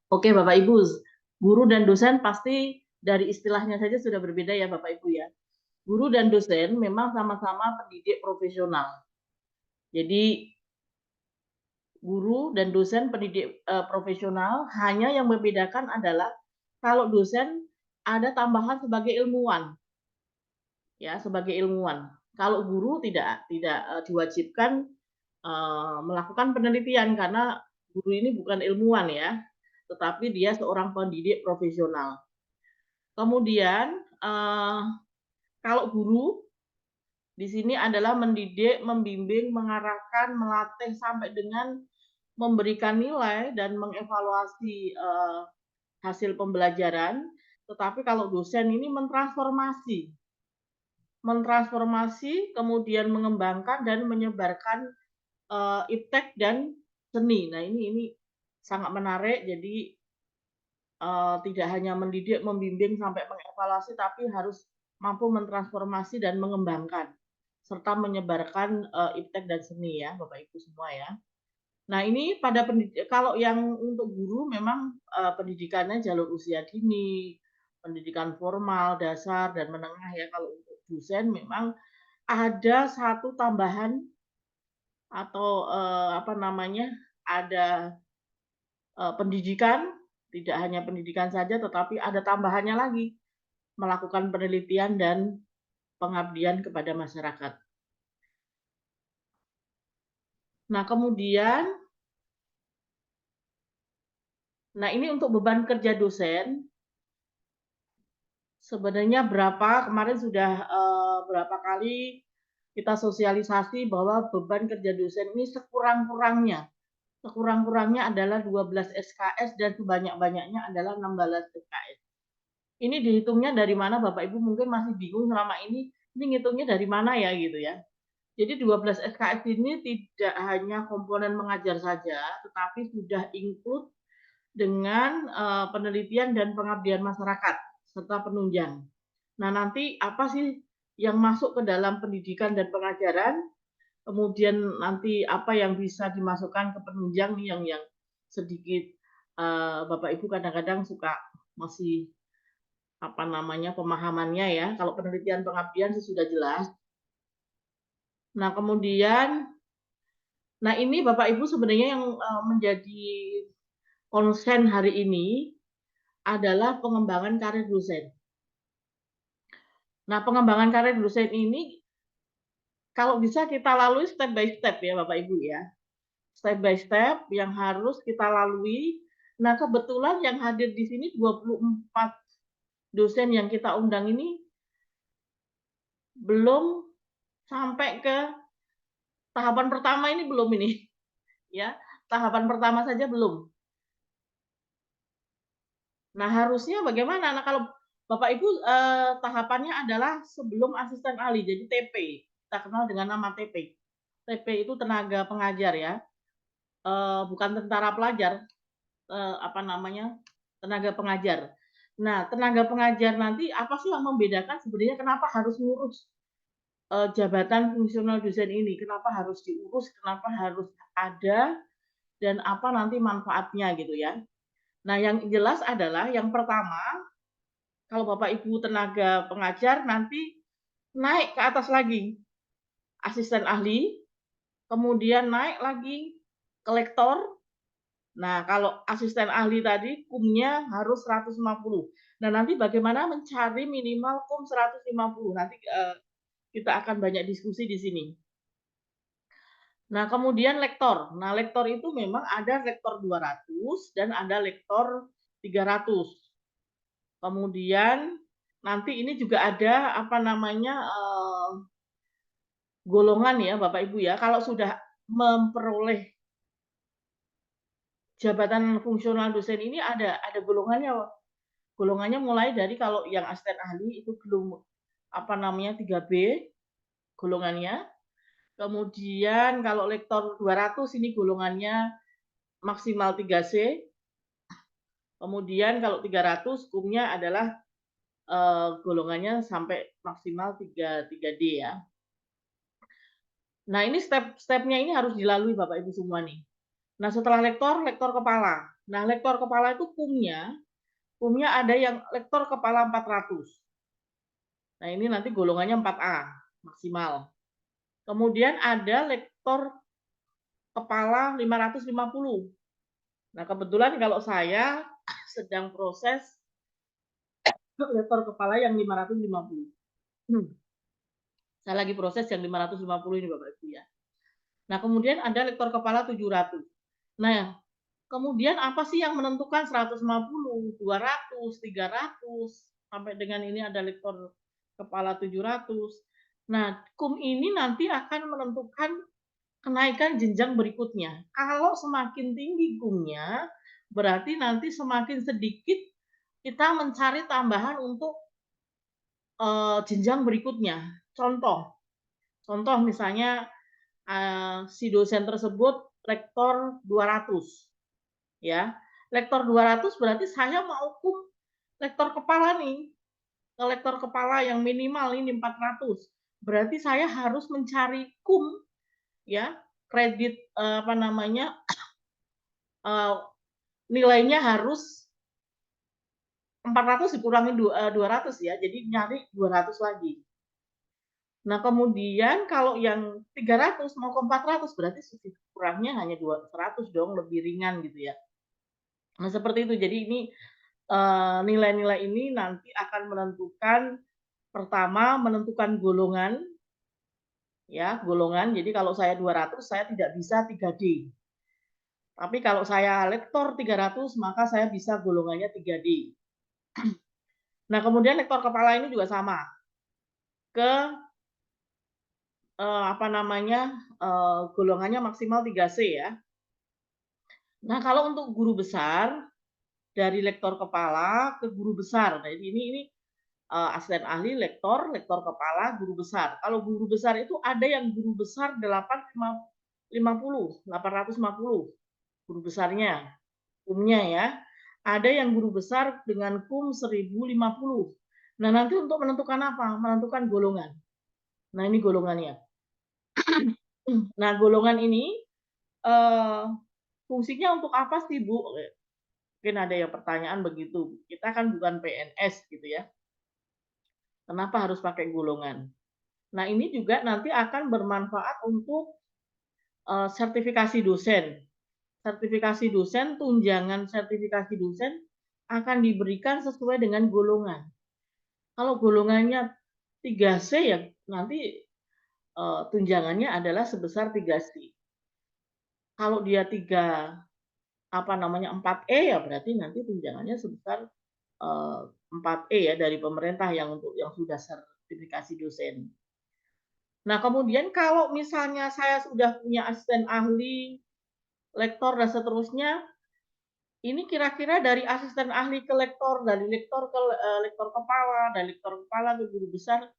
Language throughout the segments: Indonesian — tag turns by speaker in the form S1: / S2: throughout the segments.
S1: Oke, Bapak Ibu, guru dan dosen pasti dari istilahnya saja sudah berbeda ya Bapak Ibu ya. Guru dan dosen memang sama-sama pendidik profesional. Jadi guru dan dosen pendidik profesional, hanya yang membedakan adalah kalau dosen ada tambahan sebagai ilmuwan, ya sebagai ilmuwan. Kalau guru tidak diwajibkan melakukan penelitian karena guru ini bukan ilmuwan ya, tetapi dia seorang pendidik profesional. Kemudian, kalau guru di sini adalah mendidik, membimbing, mengarahkan, melatih sampai dengan memberikan nilai dan mengevaluasi, hasil pembelajaran. Tetapi kalau dosen ini mentransformasi, kemudian mengembangkan dan menyebarkan, iptek dan seni. Nah ini sangat menarik, jadi tidak hanya mendidik, membimbing, sampai mengevaluasi, tapi harus mampu mentransformasi dan mengembangkan, serta menyebarkan, iptek dan seni ya, Bapak Ibu semua ya. Nah ini pada kalau yang untuk guru memang, pendidikannya jalur usia dini, pendidikan formal, dasar, dan menengah ya. Kalau untuk dosen memang ada satu tambahan atau, apa namanya, ada pendidikan, tidak hanya pendidikan saja, tetapi ada tambahannya lagi, melakukan penelitian dan pengabdian kepada masyarakat. Nah, kemudian, nah ini untuk beban kerja dosen, sebenarnya kemarin sudah berapa kali kita sosialisasi bahwa beban kerja dosen ini sekurang-kurangnya adalah 12 SKS dan sebanyak-banyaknya adalah 16 SKS. Ini dihitungnya dari mana Bapak Ibu mungkin masih bingung selama ini ngitungnya dari mana ya gitu ya. Jadi 12 SKS ini tidak hanya komponen mengajar saja, tetapi sudah include dengan penelitian dan pengabdian masyarakat serta penunjang. Nah, nanti apa sih yang masuk ke dalam pendidikan dan pengajaran, kemudian nanti apa yang bisa dimasukkan ke penunjang nih yang sedikit Bapak Ibu kadang-kadang suka masih apa namanya pemahamannya ya. Kalau penelitian pengabdian sih sudah jelas. Nah, kemudian nah ini Bapak Ibu sebenarnya yang menjadi konsen hari ini adalah pengembangan karir dosen. Nah, pengembangan karir dosen ini kalau bisa kita lalui step by step ya Bapak Ibu ya. Step by step yang harus kita lalui. Nah, kebetulan yang hadir di sini 24 dosen yang kita undang ini belum sampai ke tahapan pertama ini belum ini, ya. Tahapan pertama saja belum. Nah, harusnya bagaimana? Nah, kalau Bapak Ibu, tahapannya adalah sebelum asisten ahli, jadi TP, kita kenal dengan nama TP. TP itu tenaga pengajar ya, bukan tentara pelajar, apa namanya, tenaga pengajar. Nah, tenaga pengajar nanti apa sih yang membedakan sebenarnya kenapa harus ngurus, jabatan fungsional dosen ini? Kenapa harus diurus, kenapa harus ada, dan apa nanti manfaatnya gitu ya. Nah, yang jelas adalah yang pertama, kalau Bapak Ibu tenaga pengajar nanti naik ke atas lagi, asisten ahli, kemudian naik lagi ke lektor. Nah, kalau asisten ahli tadi kumnya harus 150. Nah, nanti bagaimana mencari minimal kum 150? Nanti kita akan banyak diskusi di sini. Nah, kemudian lektor. Nah, lektor itu memang ada lektor 200 dan ada lektor 300. Kemudian nanti ini juga ada apa namanya golongan ya Bapak Ibu ya. Kalau sudah memperoleh jabatan fungsional dosen ini ada golongannya. Golongannya mulai dari kalau yang asisten ahli itu belum apa namanya 3B golongannya. Kemudian kalau lektor 200 ini golongannya maksimal 3C. Kemudian kalau 300 kumnya adalah golongannya sampai maksimal 3D ya. Nah, ini step-stepnya ini harus dilalui Bapak Ibu semua nih. Nah, setelah lektor, lektor kepala. Nah, lektor kepala itu kumnya ada yang lektor kepala 400. Nah, ini nanti golongannya 4A maksimal. Kemudian ada lektor kepala 550. Nah, kebetulan kalau saya sedang proses lektor kepala yang 550. Saya lagi proses yang 550 ini Bapak Ibu ya. Nah, kemudian ada lektor kepala 700. Nah, kemudian apa sih yang menentukan 150, 200, 300 sampai dengan ini ada lektor kepala 700. Nah, kum ini nanti akan menentukan kenaikan jenjang berikutnya. Kalau semakin tinggi kumnya, berarti nanti semakin sedikit kita mencari tambahan untuk jenjang berikutnya. Contoh misalnya si dosen tersebut lektor 200 ya. Lektor 200 berarti saya mau kum lektor kepala nih. Ke lektor kepala yang minimal ini 400. Berarti saya harus mencari kum ya, kredit apa namanya? Nilainya harus 400 dikurangi 200 ya. Jadi nyari 200 lagi. Nah, kemudian kalau yang 300 mau ke 400 berarti kurangnya hanya 200 dong, lebih ringan gitu ya. Nah, seperti itu. Jadi ini nilai-nilai ini nanti akan menentukan pertama menentukan golongan ya, golongan. Jadi kalau saya 200 saya tidak bisa 3D. Tapi kalau saya lektor 300 maka saya bisa golongannya 3D. Nah, kemudian lektor kepala ini juga sama. Ke apa namanya? Golongannya maksimal 3C ya. Nah, kalau untuk guru besar dari lektor kepala ke guru besar. Nah, ini asisten ahli, lektor, lektor kepala, guru besar. Kalau guru besar itu ada yang guru besar 850, guru besarnya, kumnya ya. Ada yang guru besar dengan kum 1050. Nah, nanti untuk menentukan apa? Menentukan golongan. Nah, ini golongannya. Nah, golongan ini fungsinya untuk apa sih, Bu? Mungkin ada yang pertanyaan begitu. Kita kan bukan PNS gitu ya. Kenapa harus pakai golongan? Nah, ini juga nanti akan bermanfaat untuk sertifikasi dosen. Sertifikasi dosen, tunjangan sertifikasi dosen akan diberikan sesuai dengan golongan. Kalau golongannya 3C ya nanti tunjangannya adalah sebesar 3C. Kalau dia 4E ya berarti nanti tunjangannya sebesar 4E ya dari pemerintah yang sudah sertifikasi dosen. Nah, kemudian kalau misalnya saya sudah punya asisten ahli, lektor dan seterusnya, ini kira-kira dari asisten ahli ke lektor, dari lektor ke lektor kepala, dari lektor kepala ke guru besar,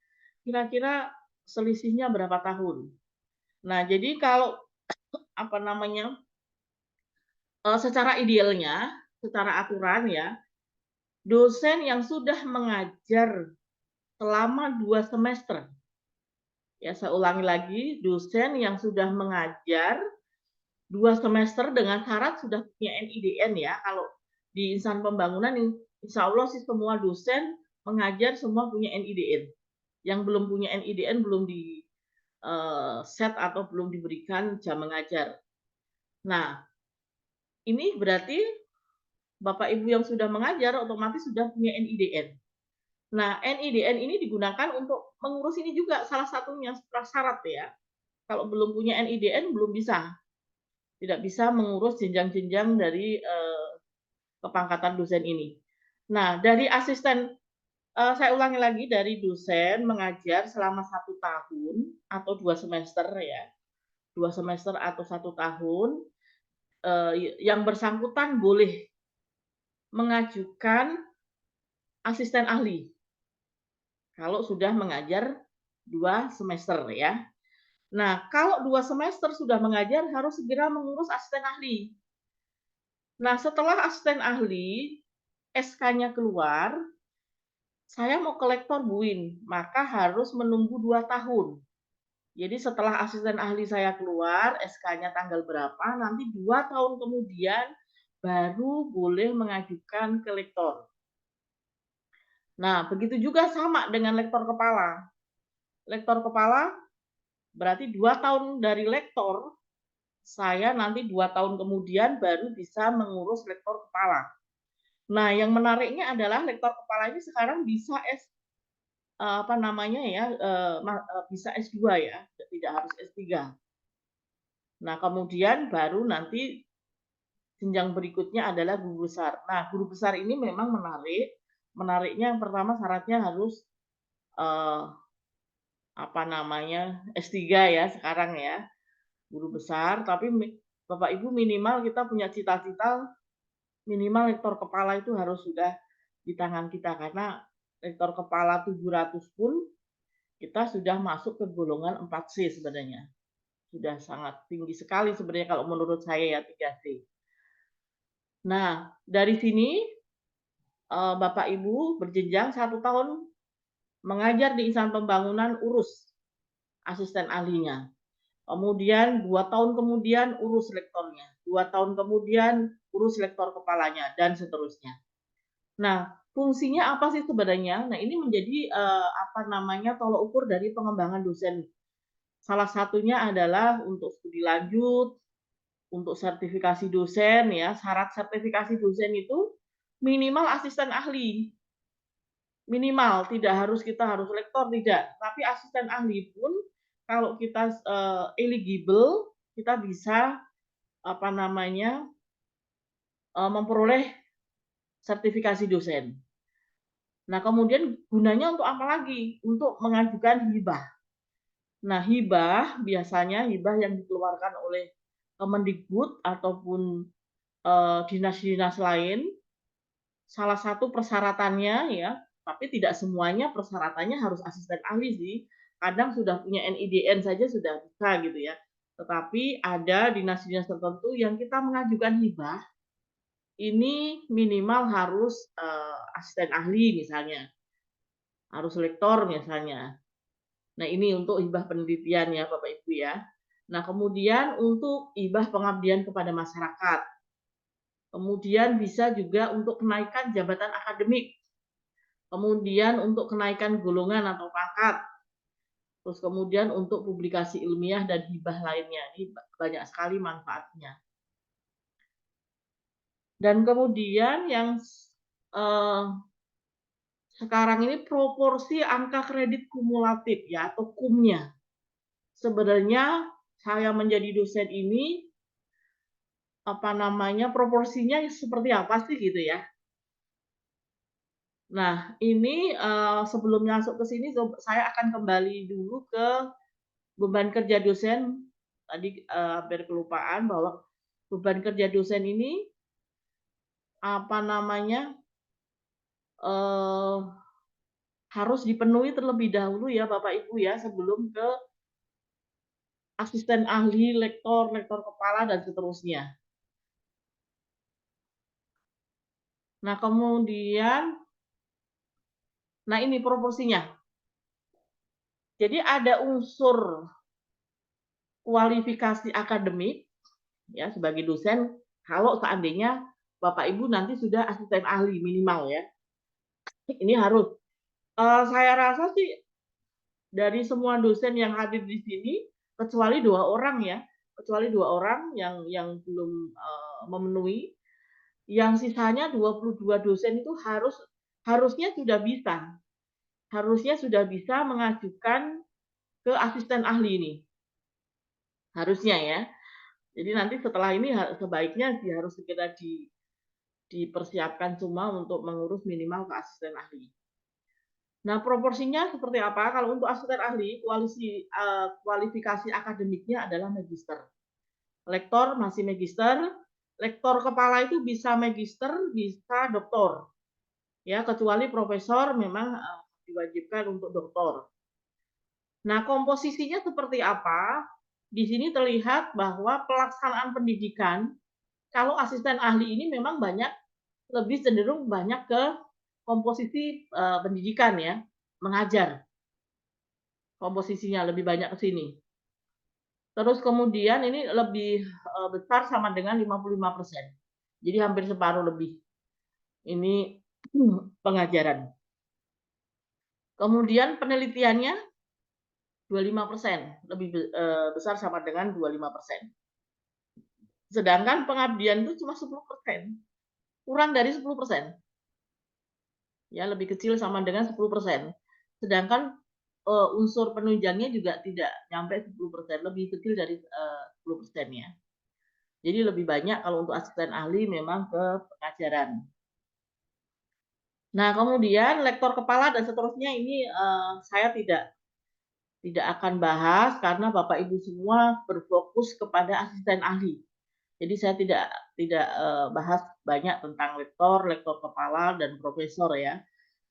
S1: kira-kira selisihnya berapa tahun? Nah, jadi kalau apa namanya? Secara idealnya, secara aturan ya, dosen yang sudah mengajar selama 2 semester. Ya, saya ulangi lagi, dosen yang sudah mengajar 2 semester dengan syarat sudah punya NIDN ya. Kalau di insan pembangunan insya Allah sih semua dosen mengajar semua punya NIDN. Yang belum punya NIDN belum di set atau belum diberikan jam mengajar. Nah, ini berarti Bapak Ibu yang sudah mengajar otomatis sudah punya NIDN. Nah, NIDN ini digunakan untuk mengurus ini juga salah satunya syarat ya. Kalau belum punya NIDN belum bisa. Tidak bisa mengurus jenjang-jenjang dari kepangkatan dosen ini. Nah, dari asisten saya ulangi lagi dari dosen mengajar selama 1 tahun atau 2 semester ya, 2 semester atau 1 tahun, yang bersangkutan boleh mengajukan asisten ahli kalau sudah mengajar 2 semester ya. Nah, kalau 2 semester sudah mengajar harus segera mengurus asisten ahli. Nah, setelah asisten ahli SK-nya keluar, saya mau ke lektor BUIN, maka harus menunggu 2 tahun. Jadi setelah asisten ahli saya keluar, SK-nya tanggal berapa, nanti 2 tahun kemudian baru boleh mengajukan ke lektor. Nah, begitu juga sama dengan lektor kepala. Lektor kepala berarti 2 tahun dari lektor, saya nanti 2 tahun kemudian baru bisa mengurus lektor kepala. Nah, yang menariknya adalah lektor kepala ini sekarang bisa apa namanya ya, bisa S2 ya, tidak harus S3. Nah, kemudian baru nanti jenjang berikutnya adalah guru besar. Nah, guru besar ini memang menarik. Menariknya yang pertama syaratnya harus, eee, apa namanya, S3 ya sekarang ya, guru besar, tapi Bapak Ibu minimal kita punya cita-cita minimal lektor kepala itu harus sudah di tangan kita, karena lektor kepala 700 pun kita sudah masuk ke golongan 4C sebenarnya. Sudah sangat tinggi sekali sebenarnya kalau menurut saya ya 3C. Nah, dari sini, Bapak Ibu berjenjang 1 tahun mengajar di instansi pembangunan, urus asisten ahlinya. Kemudian 2 tahun kemudian urus lektornya, 2 tahun kemudian urus lektor kepalanya, dan seterusnya. Nah, fungsinya apa sih sebenarnya? Nah, ini menjadi, apa namanya, tolok ukur dari pengembangan dosen. Salah satunya adalah untuk studi lanjut, untuk sertifikasi dosen ya, syarat sertifikasi dosen itu minimal asisten ahli. Minimal, tidak harus kita harus lektor, tidak. Tapi asisten ahli pun kalau kita, eligible, kita bisa, apa namanya, memperoleh sertifikasi dosen. Nah, kemudian gunanya untuk apa lagi? Untuk mengajukan hibah. Nah, hibah biasanya hibah yang dikeluarkan oleh Kemendikbud ataupun, dinas-dinas lain, salah satu persyaratannya ya, tapi tidak semuanya persyaratannya harus asisten ahli sih. Kadang sudah punya NIDN saja sudah bisa gitu ya. Tetapi ada dinas-dinas tertentu yang kita mengajukan hibah, ini minimal harus, asisten ahli misalnya, harus lektor misalnya. Nah, ini untuk hibah penelitian ya Bapak Ibu ya. Nah, kemudian untuk hibah pengabdian kepada masyarakat. Kemudian bisa juga untuk kenaikan jabatan akademik. Kemudian untuk kenaikan golongan atau pangkat. Terus kemudian untuk publikasi ilmiah dan hibah lainnya. Ini banyak sekali manfaatnya. Dan kemudian yang sekarang ini proporsi angka kredit kumulatif ya atau kumnya. Sebenarnya saya menjadi dosen ini apa namanya, proporsinya seperti apa sih gitu ya. Nah, ini, sebelum masuk ke sini saya akan kembali dulu ke beban kerja dosen. Tadi, hampir kelupaan bahwa beban kerja dosen ini, apa namanya, eee, harus dipenuhi terlebih dahulu ya Bapak Ibu ya, sebelum ke asisten ahli, lektor, lektor kepala, dan seterusnya. Nah, kemudian nah ini proporsinya. Jadi ada unsur kualifikasi akademik, ya sebagai dosen, kalau seandainya Bapak Ibu nanti sudah asisten ahli minimal ya, ini harus. Saya rasa sih dari semua dosen yang hadir di sini, kecuali 2 orang ya, kecuali 2 orang yang belum, memenuhi, yang sisanya 22 dosen itu harusnya sudah bisa mengajukan ke asisten ahli ini, harusnya ya. Jadi nanti setelah ini sebaiknya harus segera dipersiapkan semua untuk mengurus minimal ke asisten ahli. Nah, proporsinya seperti apa? Kalau untuk asisten ahli, kualifikasi akademiknya adalah magister. Lektor masih magister, lektor kepala itu bisa magister, bisa doktor. Ya, kecuali profesor memang, diwajibkan untuk doktor. Nah, komposisinya seperti apa? Di sini terlihat bahwa pelaksanaan pendidikan, kalau asisten ahli ini memang lebih cenderung banyak ke komposisi, pendidikan ya, mengajar. Komposisinya lebih banyak ke sini. Terus kemudian ini lebih, besar sama dengan 55%. Jadi hampir separuh lebih. Ini pengajaran. Kemudian penelitiannya 25%, lebih besar sama dengan 25%. Sedangkan pengabdian itu cuma 10%, kurang dari 10%. Ya, lebih kecil sama dengan 10%. Sedangkan unsur penunjangnya juga tidak nyampe 10%, lebih kecil dari 10% ya. Jadi lebih banyak kalau untuk asisten ahli memang ke pengajaran. Nah, kemudian lektor kepala dan seterusnya ini saya tidak akan bahas karena Bapak Ibu semua berfokus kepada asisten ahli. Jadi saya tidak bahas banyak tentang lektor kepala dan profesor ya.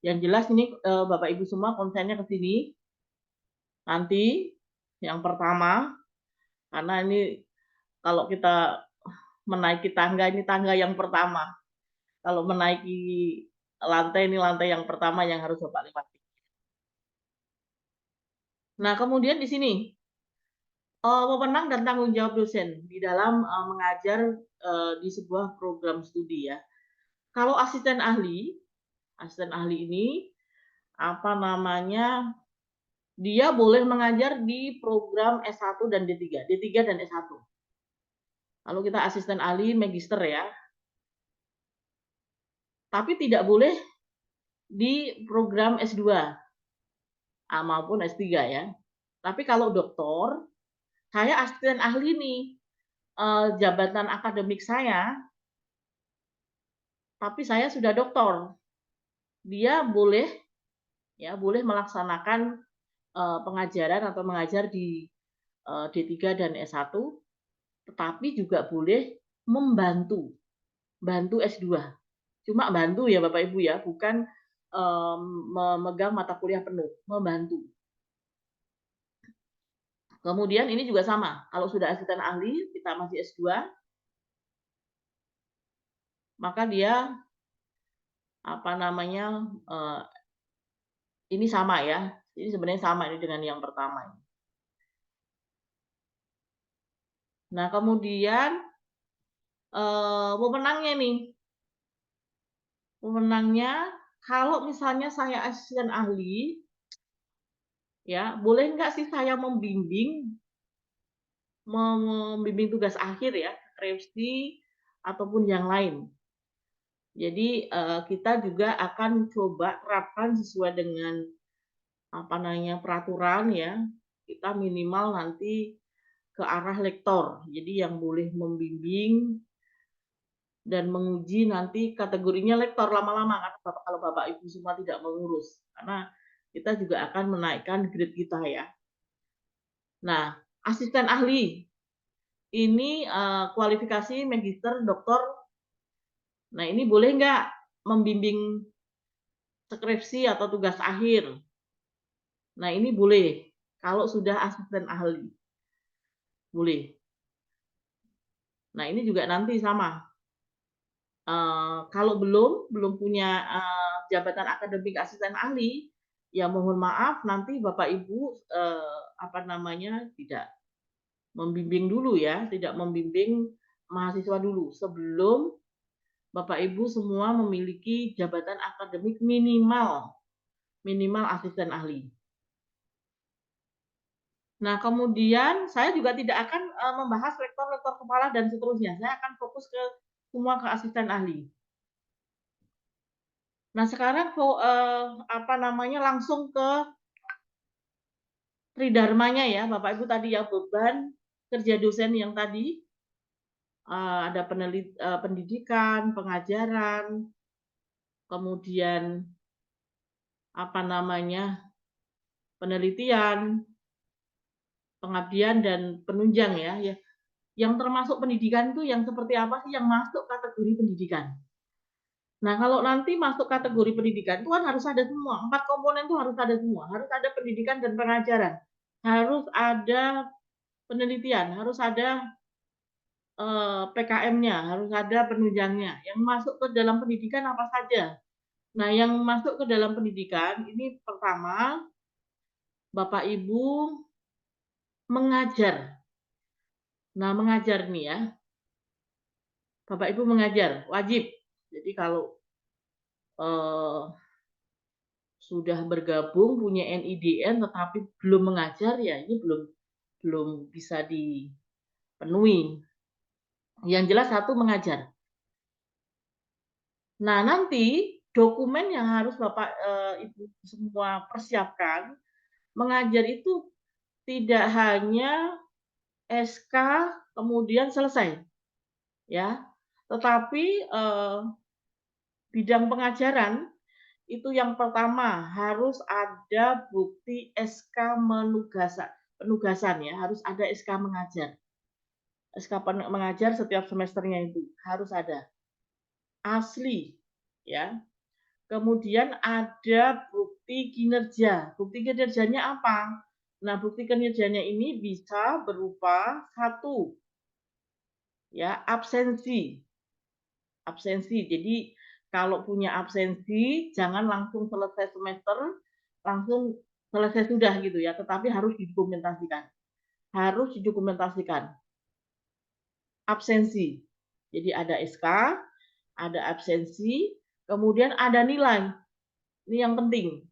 S1: Yang jelas ini Bapak Ibu semua konsennya ke sini. Nanti yang pertama, karena ini kalau kita menaiki tangga, ini tangga yang pertama. Kalau menaiki lantai, ini lantai yang pertama yang harus Bapak lewati. Nah, kemudian di sini wewenang dan tanggung jawab dosen di dalam mengajar di sebuah program studi ya. Kalau asisten ahli ini apa namanya, dia boleh mengajar di program S1 dan D3 dan S1. Kalau kita asisten ahli magister ya, tapi tidak boleh di program S2 maupun S3 ya. Tapi kalau doktor, saya asisten ahli nih, jabatan akademik saya, tapi saya sudah doktor. Dia boleh melaksanakan pengajaran atau mengajar di D3 dan S1, tetapi juga boleh bantu S2. Cuma bantu ya Bapak Ibu ya, bukan memegang mata kuliah penuh, membantu. Kemudian ini juga sama, kalau sudah asisten ahli, kita masih S2, maka dia apa namanya, ini sama ya, ini sebenarnya sama ini dengan yang pertama. Nah kemudian wewenangnya nih, kalau misalnya saya asisten ahli, ya boleh nggak sih saya membimbing tugas akhir ya, skripsi ataupun yang lain. Jadi kita juga akan coba terapkan sesuai dengan peraturan ya. Kita minimal nanti ke arah lektor. Jadi yang boleh membimbing dan menguji nanti kategorinya lektor lama-lama kan kalau Bapak Ibu semua tidak mengurus. Karena kita juga akan menaikkan grade kita ya. Nah, asisten ahli ini kualifikasi magister, doktor. Nah, ini boleh nggak membimbing skripsi atau tugas akhir? Nah, ini boleh kalau sudah asisten ahli. Boleh. Nah, ini juga nanti sama. Kalau belum punya jabatan akademik asisten ahli, ya mohon maaf nanti Bapak Ibu tidak membimbing dulu ya, tidak membimbing mahasiswa dulu sebelum Bapak Ibu semua memiliki jabatan akademik minimal asisten ahli. Nah, kemudian saya juga tidak akan membahas lektor kepala dan seterusnya. Saya akan fokus ke semua ke asisten ahli. Nah, sekarang langsung ke tridharmanya ya, Bapak Ibu tadi ya, beban kerja dosen yang tadi ada pendidikan, pengajaran, kemudian penelitian, pengabdian dan penunjang ya. Yang termasuk pendidikan itu yang seperti apa sih yang masuk kategori pendidikan? Nah, kalau nanti masuk kategori pendidikan itu kan harus ada semua, 4 komponen itu harus ada semua. Harus ada pendidikan dan pengajaran, harus ada penelitian, harus ada PKM-nya, harus ada penunjangnya. Yang masuk ke dalam pendidikan apa saja? Nah, yang masuk ke dalam pendidikan ini pertama, Bapak Ibu mengajar. Nah, mengajar nih ya. Bapak Ibu mengajar, wajib. Jadi kalau sudah bergabung punya NIDN tetapi belum mengajar, ya ini belum bisa dipenuhi. Yang jelas satu mengajar. Nah, nanti dokumen yang harus Bapak Ibu semua persiapkan, mengajar itu tidak hanya SK kemudian selesai, ya. Tetapi bidang pengajaran itu yang pertama harus ada bukti SK penugasan ya, harus ada SK mengajar. SK mengajar setiap semesternya itu harus ada. Asli, ya. Kemudian ada bukti kinerja. Bukti kinerjanya apa? Nah, bukti kinerjanya ini bisa berupa satu, ya, absensi. Absensi. Jadi kalau punya absensi, jangan langsung selesai semester, langsung selesai sudah gitu ya, tetapi harus didokumentasikan. Harus didokumentasikan. Absensi. Jadi ada SK, ada absensi, kemudian ada nilai. Ini yang penting.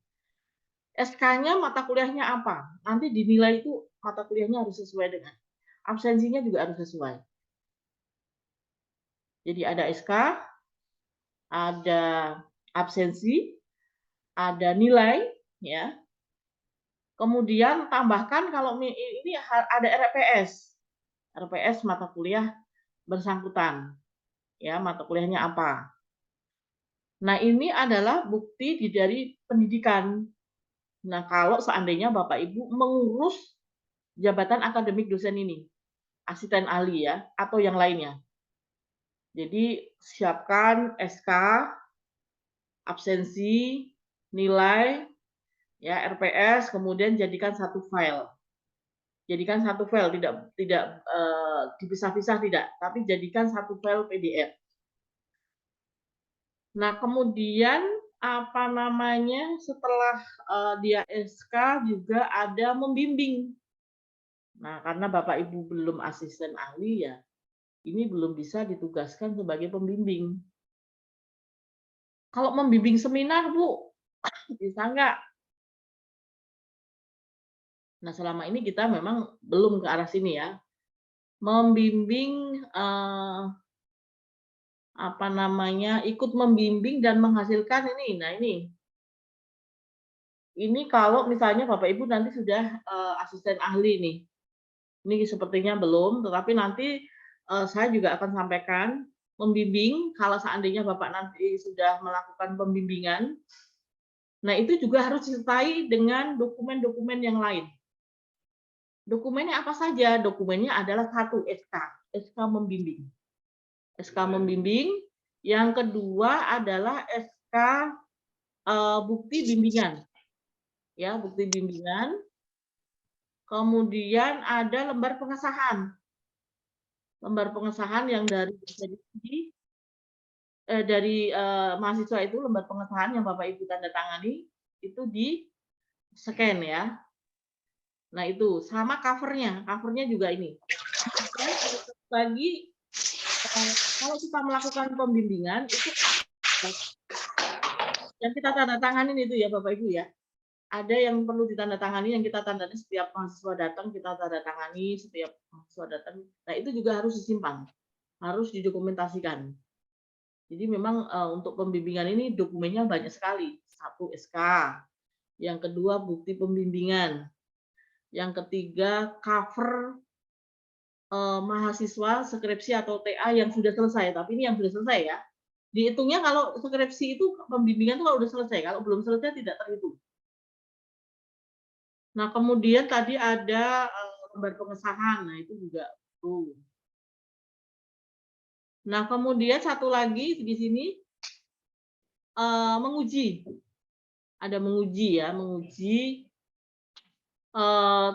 S1: SK-nya mata kuliahnya apa? Nanti dinilai itu mata kuliahnya harus sesuai dengan. Absensinya juga harus sesuai. Jadi ada SK, ada absensi, ada nilai, ya. Kemudian tambahkan kalau ini ada RPS. RPS mata kuliah bersangkutan. Ya, mata kuliahnya apa. Nah, ini adalah bukti dari pendidikan. Nah, kalau seandainya Bapak Ibu mengurus jabatan akademik dosen ini, asisten ahli ya, atau yang lainnya. Jadi, siapkan SK, absensi, nilai, ya, RPS, kemudian jadikan satu file. Jadikan satu file, tidak dipisah-pisah tidak, tapi jadikan satu file PDF. Nah, kemudian apa namanya, setelah dia SK juga ada membimbing. Nah, karena Bapak Ibu belum asisten ahli ya, ini belum bisa ditugaskan sebagai pembimbing. Kalau membimbing seminar, Bu, bisa nggak? Nah, selama ini kita memang belum ke arah sini ya. Membimbing apa namanya, ikut membimbing dan menghasilkan ini. Nah, ini kalau misalnya Bapak Ibu nanti sudah asisten ahli nih. Ini sepertinya belum, tetapi nanti saya juga akan sampaikan membimbing kalau seandainya Bapak nanti sudah melakukan pembimbingan. Nah, itu juga harus disertai dengan dokumen-dokumen yang lain. Dokumennya apa saja? Dokumennya adalah satu SK, SK membimbing. SK membimbing, yang kedua adalah SK bukti bimbingan. Ya, bukti bimbingan. Kemudian ada lembar pengesahan. Lembar pengesahan yang dari mahasiswa itu, lembar pengesahan yang Bapak Ibu tanda tangani itu di-scan ya. Nah, itu sama covernya juga ini. Bagi kalau kita melakukan pembimbingan itu yang kita tanda tanganin itu ya Bapak Ibu ya. Ada yang perlu ditandatangani, yang kita tandanya setiap mahasiswa datang kita tanda tangani, setiap mahasiswa datang. Nah, itu juga harus disimpan, harus didokumentasikan. Jadi memang untuk pembimbingan ini dokumennya banyak sekali. Satu SK, yang kedua bukti pembimbingan, yang ketiga cover mahasiswa skripsi atau TA yang sudah selesai. Tapi ini yang sudah selesai ya. Dihitungnya kalau skripsi itu pembimbingan itu kalau sudah selesai, kalau belum selesai tidak terhitung. Nah, kemudian tadi ada lembar pengesahan, nah itu juga tuh. Nah, kemudian satu lagi di sini menguji. Ada menguji ya, menguji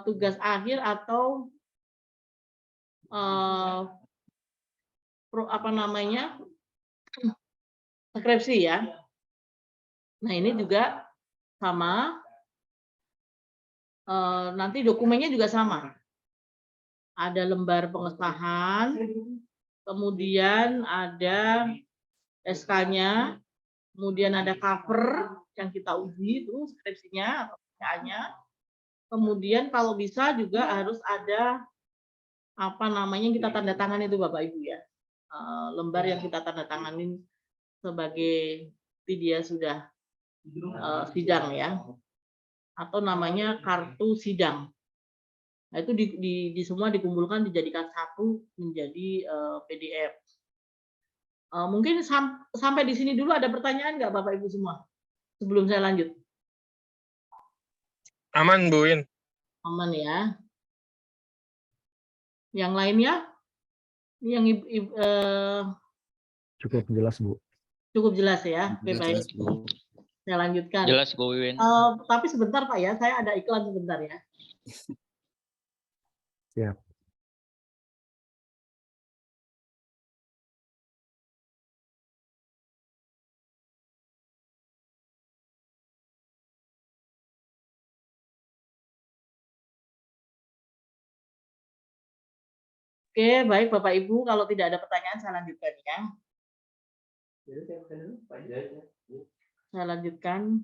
S1: tugas akhir atau apa namanya, skripsi ya. Nah, ini juga sama. Nanti dokumennya juga sama. Ada lembar pengesahan, kemudian ada SK-nya, kemudian ada cover yang kita uji itu skripsinya atau PK-nya. Kemudian kalau bisa juga harus ada apa namanya yang kita tanda tangan itu Bapak Ibu ya. Lembar yang kita tanda tanganin sebagai dia sudah sidang ya. Atau namanya kartu sidang. Nah, itu di semua dikumpulkan dijadikan satu menjadi PDF. Mungkin sampai di sini dulu ada pertanyaan nggak Bapak Ibu semua? Sebelum saya lanjut.
S2: Aman, Bu Win.
S1: Aman ya. Yang lainnya? Yang
S3: cukup jelas, Bu.
S1: Cukup jelas ya. Oke, baik. Saya lanjutkan.
S4: Jelas, Bu Win.
S1: Tapi sebentar Pak ya, saya ada iklan sebentar ya.
S3: Siap.
S1: Oke, baik Bapak Ibu, kalau tidak ada pertanyaan saya lanjutkan ya. Saya lanjutkan.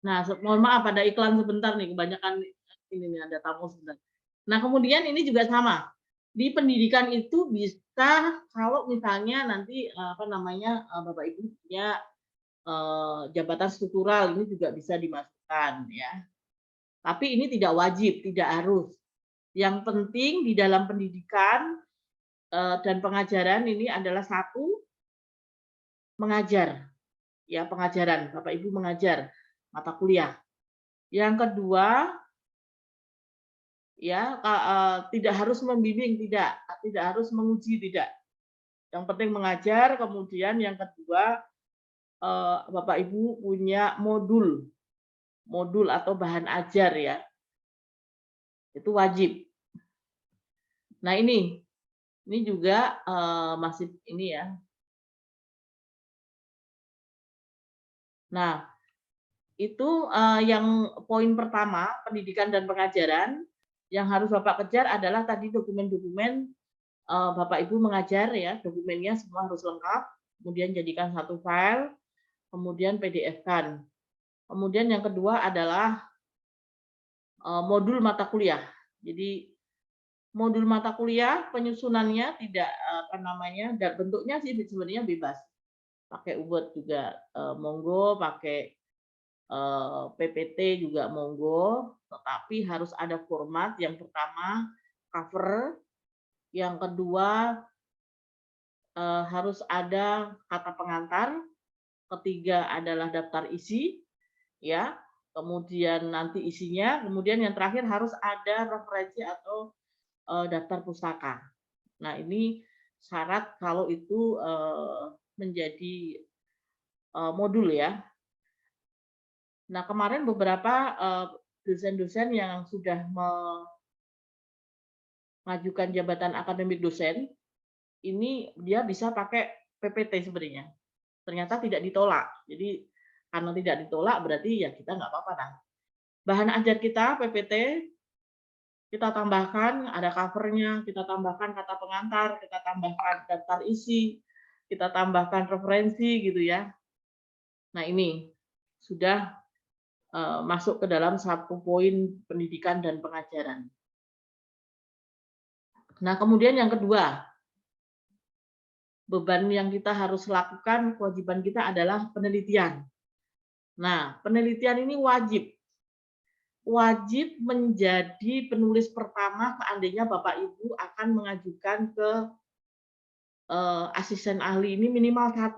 S1: Nah, mohon maaf ada iklan sebentar nih, kebanyakan ini nih ada tamu sebentar. Nah, kemudian ini juga sama. Di pendidikan itu bisa kalau misalnya nanti apa namanya Bapak Ibu punya jabatan struktural ini juga bisa dimasukkan ya. Tapi ini tidak wajib, tidak harus. Yang penting di dalam pendidikan dan pengajaran ini adalah satu mengajar. Ya, pengajaran. Bapak Ibu mengajar mata kuliah. Yang kedua ya tidak harus membimbing, tidak harus menguji, tidak. Yang penting mengajar. Kemudian yang kedua Bapak Ibu punya modul atau bahan ajar ya, itu wajib. Nah ini juga masih ini ya. Nah itu yang poin pertama pendidikan dan pengajaran yang harus Bapak kejar adalah tadi dokumen-dokumen Bapak Ibu mengajar ya, dokumennya semua harus lengkap, kemudian jadikan satu file, kemudian PDF-kan. Kemudian yang kedua adalah modul mata kuliah. Jadi modul mata kuliah penyusunannya tidak apa namanya, dan bentuknya sih sebenarnya bebas. Pakai Word juga monggo, pakai PPT juga monggo, tetapi harus ada format. Yang pertama cover, yang kedua harus ada kata pengantar, ketiga adalah daftar isi, ya. Kemudian nanti isinya, kemudian yang terakhir harus ada referensi atau daftar pustaka. Nah ini syarat kalau itu menjadi modul ya. Nah kemarin beberapa dosen-dosen yang sudah mengajukan jabatan akademik dosen, ini dia bisa pakai PPT sebenarnya. Ternyata tidak ditolak. Jadi karena tidak ditolak berarti ya kita nggak apa-apa. Nah, bahan ajar kita PPT, kita tambahkan ada covernya, kita tambahkan kata pengantar, kita tambahkan daftar isi, kita tambahkan referensi gitu ya. Nah ini sudah masuk ke dalam satu poin pendidikan dan pengajaran. Nah kemudian yang kedua, beban yang kita harus lakukan, kewajiban kita adalah penelitian. Nah, penelitian ini wajib menjadi penulis pertama seandainya Bapak Ibu akan mengajukan ke asisten ahli ini minimal 1.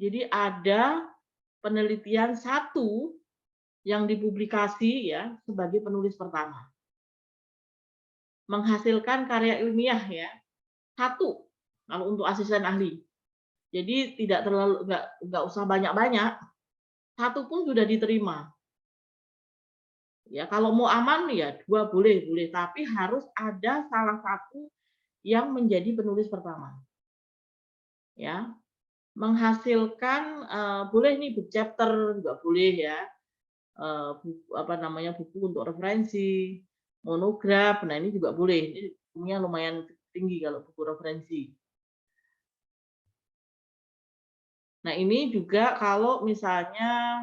S1: Jadi ada penelitian 1 yang dipublikasi ya sebagai penulis pertama. Menghasilkan karya ilmiah ya 1 kalau untuk asisten ahli. Jadi tidak terlalu nggak usah banyak-banyak. 1 pun sudah diterima. Ya, kalau mau aman ya 2 boleh, tapi harus ada salah satu yang menjadi penulis pertama. Ya. menghasilkan, boleh nih book chapter juga boleh ya, apa namanya, buku untuk referensi, monograf, nah ini juga boleh, ini bukunya lumayan tinggi kalau buku referensi. Nah ini juga kalau misalnya,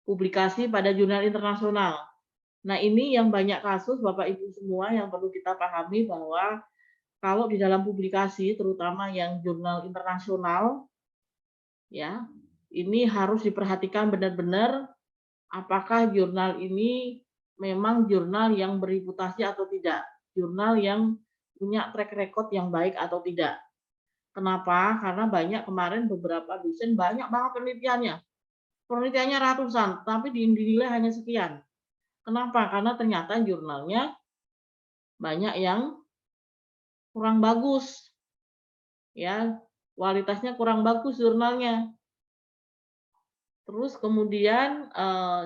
S1: publikasi pada jurnal internasional. Nah ini yang banyak kasus Bapak Ibu semua yang perlu kita pahami bahwa kalau di dalam publikasi terutama yang jurnal internasional ya, ini harus diperhatikan benar-benar apakah jurnal ini memang jurnal yang bereputasi atau tidak, jurnal yang punya track record yang baik atau tidak. Kenapa? Karena banyak kemarin beberapa dosen banyak banget penelitiannya. Penelitiannya ratusan, tapi dinilai hanya sekian. Kenapa? Karena ternyata jurnalnya banyak yang kurang bagus, ya, kualitasnya kurang bagus jurnalnya. Terus kemudian,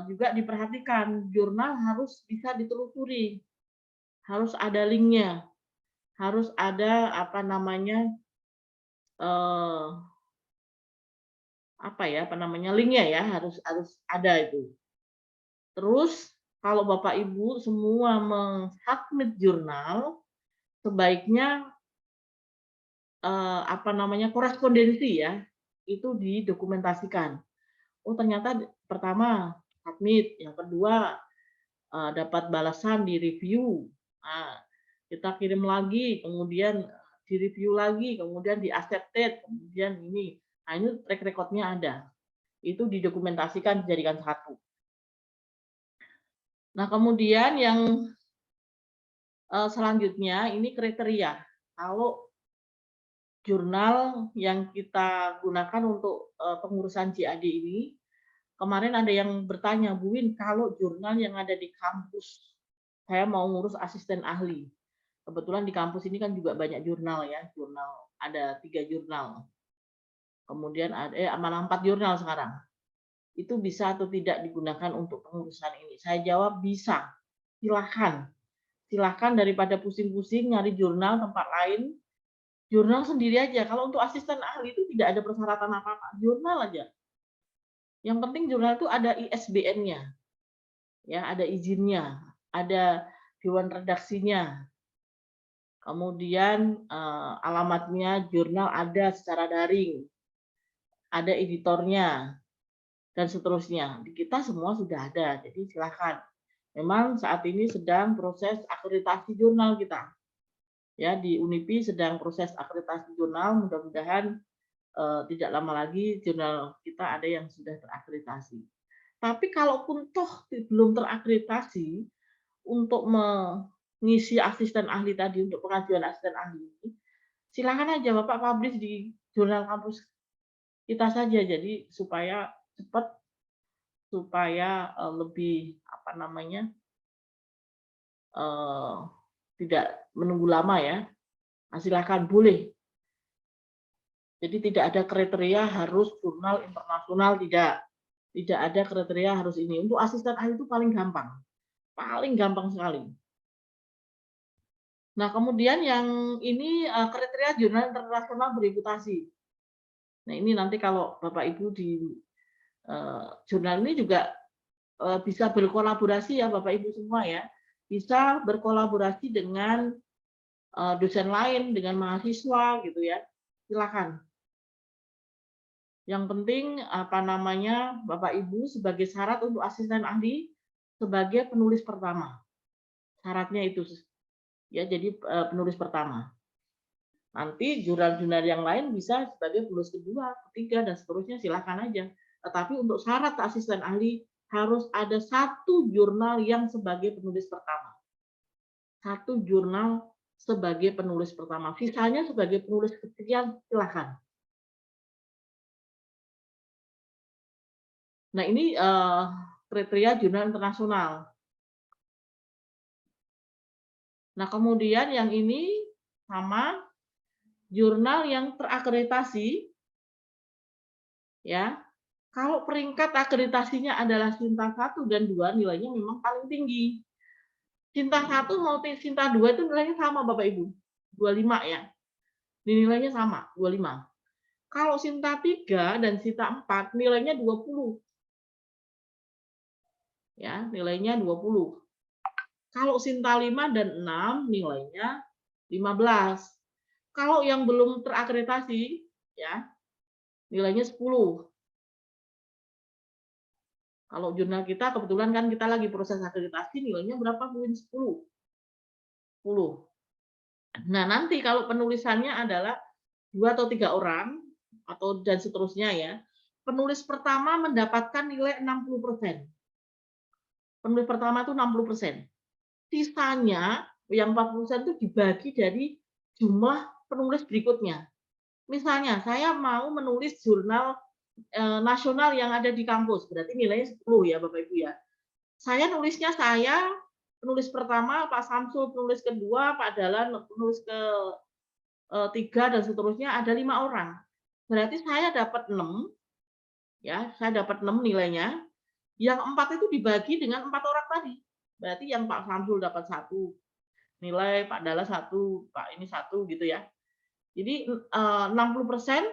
S1: juga diperhatikan, jurnal harus bisa ditelusuri, harus ada linknya, harus ada apa namanya, eee, apa namanya, linknya ya, harus harus ada itu. Terus kalau Bapak Ibu semua meng-submit jurnal, sebaiknya, apa namanya, korespondensi ya, itu didokumentasikan. Oh ternyata pertama submit, yang kedua, dapat balasan di review, nah, kita kirim lagi, kemudian di-review lagi, kemudian di-accepted, kemudian ini. Nah ini track record-nya ada, itu didokumentasikan dijadikan satu. Nah kemudian yang, selanjutnya ini kriteria. Kalau jurnal yang kita gunakan untuk, pengurusan JAD ini, kemarin ada yang bertanya, "Bu Win, kalau jurnal yang ada di kampus, saya mau ngurus asisten ahli." Kebetulan di kampus ini kan juga banyak jurnal ya, jurnal ada 3 jurnal, kemudian malah 4 jurnal sekarang. Itu bisa atau tidak digunakan untuk pengurusan ini? Saya jawab bisa, silahkan. Silahkan daripada pusing-pusing nyari jurnal tempat lain, jurnal sendiri aja. Kalau untuk asisten ahli itu tidak ada persyaratan apa-apa, jurnal aja. Yang penting jurnal itu ada ISBN-nya, ya, ada izinnya, ada dewan redaksinya, kemudian, alamatnya jurnal ada secara daring, ada editornya, dan seterusnya. Di kita semua sudah ada, jadi silakan. Memang saat ini sedang proses akreditasi jurnal kita. Ya, di UNIPI sedang proses akreditasi jurnal, mudah-mudahan, tidak lama lagi jurnal kita ada yang sudah terakreditasi. Tapi kalaupun toh belum terakreditasi, untuk mengisi asisten ahli tadi, untuk pengajuan asisten ahli ini, silakan aja Bapak publish di jurnal kampus kita saja. Jadi supaya cepat, supaya, lebih apa namanya, eee, tidak menunggu lama ya. Nah, silakan boleh. Jadi tidak ada kriteria harus jurnal internasional, tidak. Tidak ada kriteria harus ini. Untuk asisten ahli itu paling gampang sekali. Nah, kemudian yang ini, kriteria jurnal internasional bereputasi. Nah, ini nanti kalau Bapak Ibu di, jurnal ini juga, bisa berkolaborasi ya Bapak Ibu semua ya. Bisa berkolaborasi dengan, dosen lain, dengan mahasiswa gitu ya, silakan. Yang penting, apa namanya, Bapak Ibu sebagai syarat untuk asisten ahli, sebagai penulis pertama. Syaratnya itu, ya jadi, penulis pertama. Nanti jurnal-jurnal yang lain bisa sebagai penulis kedua, ketiga, dan seterusnya silakan aja. Tetapi untuk syarat asisten ahli harus ada satu jurnal yang sebagai penulis pertama. Satu jurnal sebagai penulis pertama. Sisanya sebagai penulis kesekian silakan. Nah ini kriteria jurnal internasional. Nah kemudian yang ini sama jurnal yang terakreditasi, ya. Kalau peringkat akreditasinya adalah Sinta 1 dan 2 nilainya memang paling tinggi. Sinta 1 mau Sinta 2 itu nilainya sama Bapak Ibu, 25 ya. Nilainya sama, 25. Kalau Sinta 3 dan Sinta 4 nilainya 20, ya, nilainya 20. Kalau Sinta 5 dan 6 nilainya 15. Kalau yang belum terakreditasi, ya, nilainya 10. Kalau jurnal kita kebetulan kan kita lagi proses akreditasi, nilainya berapa, Bu? 10. 10. Nah, nanti kalau penulisannya adalah 2 atau 3 orang atau dan seterusnya ya, penulis pertama mendapatkan nilai 60%. Penulis pertama itu 60%. Sisanya yang 40% itu dibagi dari jumlah penulis berikutnya. Misalnya saya mau menulis jurnal nasional yang ada di kampus, berarti nilainya 10 ya Bapak Ibu ya. Saya nulisnya penulis pertama, Pak Samsul penulis kedua, Pak Dahlan penulis ke 3 dan seterusnya ada 5 orang. Berarti saya dapat 6, ya, saya dapat 6 nilainya. Yang 4 itu dibagi dengan 4 orang tadi. Berarti yang Pak Samsul dapat 1 nilai, Pak Dahlan 1, Pak ini 1 gitu ya. Jadi 60%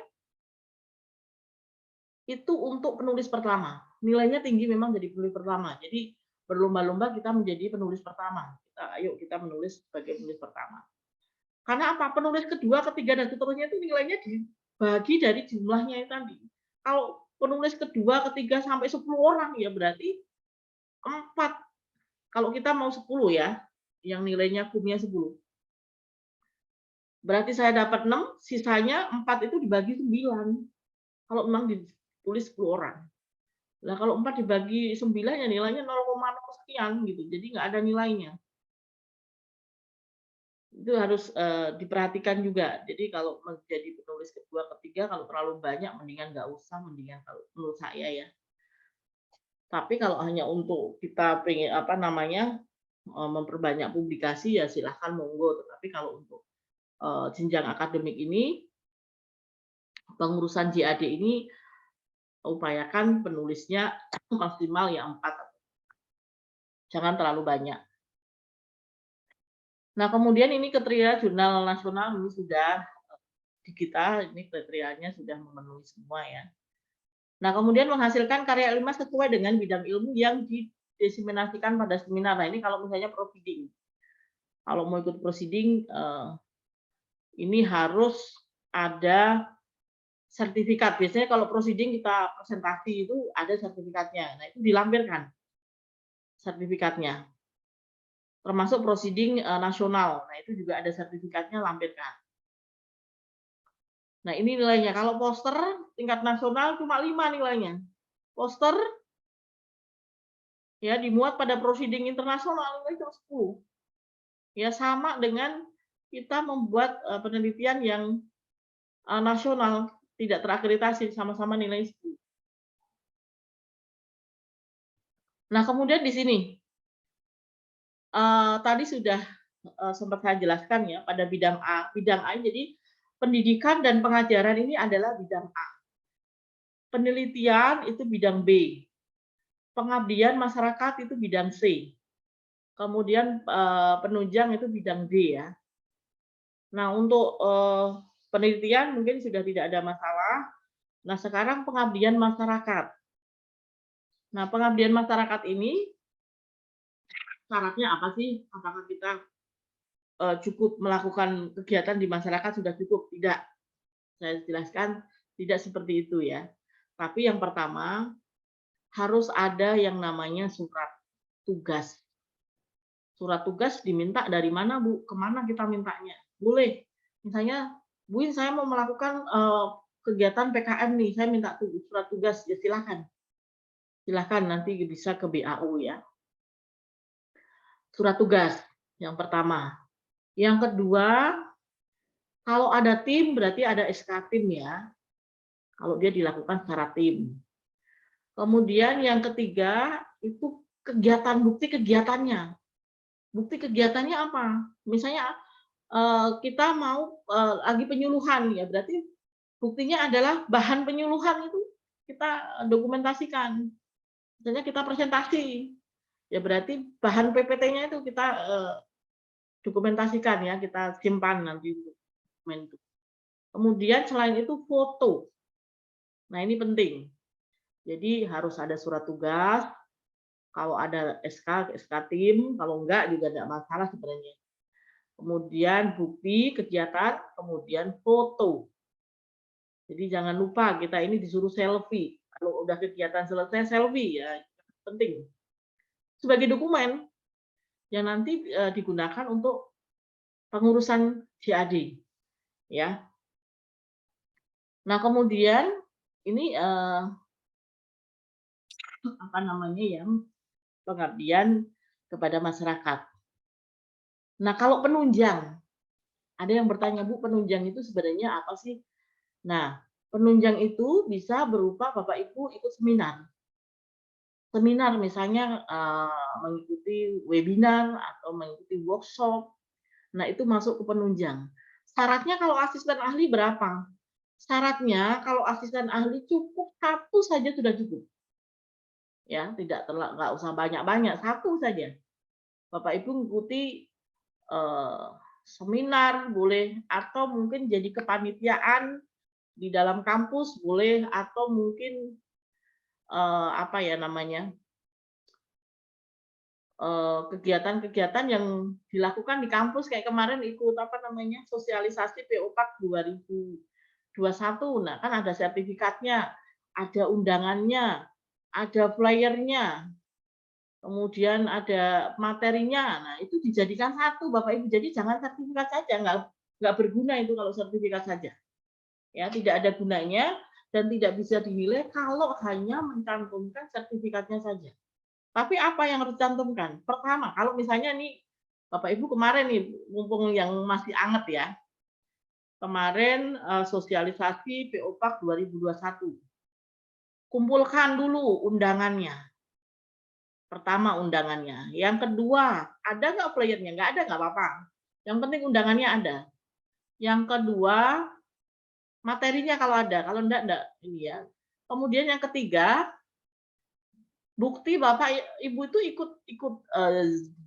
S1: itu untuk penulis pertama. Nilainya tinggi memang jadi penulis pertama. Jadi berlomba-lomba kita menjadi penulis pertama. Ayo kita menulis sebagai penulis pertama. Karena apa? Penulis kedua, ketiga, dan seterusnya itu nilainya dibagi dari jumlahnya itu tadi. Kalau penulis kedua, ketiga, sampai 10 orang, ya berarti 4. Kalau kita mau 10 ya, yang nilainya kumnya 10. Berarti saya dapat 6, sisanya 4 itu dibagi 9. Kalau memang ditulis 10 orang. Nah, kalau 4 dibagi 9 ya nilainya 0,0 sekian gitu. Jadi nggak ada nilainya. Itu harus diperhatikan juga. Jadi kalau menjadi penulis kedua, ketiga kalau terlalu banyak mendingan nggak usah, mendingan kalau menurut saya ya. Tapi kalau hanya untuk kita pengen memperbanyak publikasi ya silahkan monggo. Tetapi kalau untuk jenjang akademik ini, pengurusan JAD ini upayakan penulisnya maksimal ya 4. Jangan terlalu banyak. Nah, kemudian ini kriteria jurnal nasional ini sudah di kita, ini kriterianya sudah memenuhi semua ya. Nah, kemudian menghasilkan karya ilmiah sesuai dengan bidang ilmu yang didiseminasikan pada seminar. Nah, ini kalau misalnya proceeding. Kalau mau ikut proceeding, ini harus ada sertifikat. Biasanya kalau proceeding kita presentasi itu ada sertifikatnya. Nah, itu dilampirkan sertifikatnya. Termasuk proceeding nasional. Nah, itu juga ada sertifikatnya, lampirkan. Nah, ini nilainya. Kalau poster tingkat nasional cuma 5 nilainya. Poster ya dimuat pada proceeding internasional nilai cuma 10. Ya sama dengan kita membuat penelitian yang nasional tidak terakreditasi, sama-sama nilai 10. Nah, kemudian di sini tadi sudah sempat saya jelaskan ya pada bidang A. Bidang A jadi pendidikan dan pengajaran ini adalah bidang A. Penelitian itu bidang B. Pengabdian masyarakat itu bidang C. Kemudian penunjang itu bidang D ya. Nah, untuk penelitian mungkin sudah tidak ada masalah. Nah, sekarang pengabdian masyarakat. Nah, pengabdian masyarakat ini syaratnya apa sih? Apakah kita cukup melakukan kegiatan di masyarakat sudah cukup? Tidak. Saya jelaskan tidak seperti itu ya. Tapi yang pertama harus ada yang namanya surat tugas. Surat tugas diminta dari mana, Bu? Kemana kita mintanya? Boleh. Misalnya, Bu, saya mau melakukan kegiatan PKM nih, saya minta surat tugas, ya silakan. Silakan nanti bisa ke BAU ya. Surat tugas yang pertama. Yang kedua, kalau ada tim berarti ada SK tim ya. Kalau dia dilakukan secara tim. Kemudian yang ketiga itu kegiatan, bukti kegiatannya. Bukti kegiatannya apa? Misalnya kita mau lagi penyuluhan ya, berarti buktinya adalah bahan penyuluhan itu kita dokumentasikan. Misalnya kita presentasi, ya berarti bahan PPT-nya itu kita dokumentasikan ya, kita simpan nanti dokumen itu. Kemudian selain itu foto. Nah, ini penting. Jadi harus ada surat tugas, kalau ada SK tim, kalau enggak juga enggak masalah sebenarnya. Kemudian bukti kegiatan, kemudian foto. Jadi jangan lupa kita ini disuruh selfie. Kalau udah kegiatan selesai selfie ya, penting. Sebagai dokumen yang nanti digunakan untuk pengurusan JAD, ya. Nah, kemudian ini apa namanya yang pengabdian kepada masyarakat. Nah, kalau penunjang, ada yang bertanya, Bu, penunjang itu sebenarnya apa sih? Nah, penunjang itu bisa berupa Bapak Ibu ikut seminar. Seminar misalnya mengikuti webinar atau mengikuti workshop. Nah, itu masuk ke penunjang. Syaratnya kalau asisten ahli berapa? Syaratnya kalau asisten ahli cukup satu saja sudah cukup. Ya, nggak usah banyak-banyak, satu saja. Bapak Ibu mengikuti seminar boleh, atau mungkin jadi kepanitiaan di dalam kampus boleh, atau mungkin apa ya namanya, kegiatan-kegiatan yang dilakukan di kampus kayak kemarin ikut apa namanya, sosialisasi PO-PAK 2021. Nah, kan ada sertifikatnya, ada undangannya, ada flyernya, kemudian ada materinya. Nah, itu dijadikan satu Bapak Ibu. Jadi jangan sertifikat saja, nggak berguna itu kalau sertifikat saja. Ya, tidak ada gunanya dan tidak bisa dinilai kalau hanya mencantumkan sertifikatnya saja. Tapi apa yang harus dicantumkan? Pertama, kalau misalnya nih Bapak Ibu kemarin nih, mumpung yang masih anget ya, kemarin sosialisasi PO-PAK 2021. Kumpulkan dulu undangannya. Pertama undangannya. Yang kedua, ada nggak flyernya? Nggak ada, nggak apa-apa. Yang penting undangannya ada. Yang kedua, materinya kalau ada. Kalau enggak ini ya. Kemudian yang ketiga, bukti Bapak Ibu itu ikut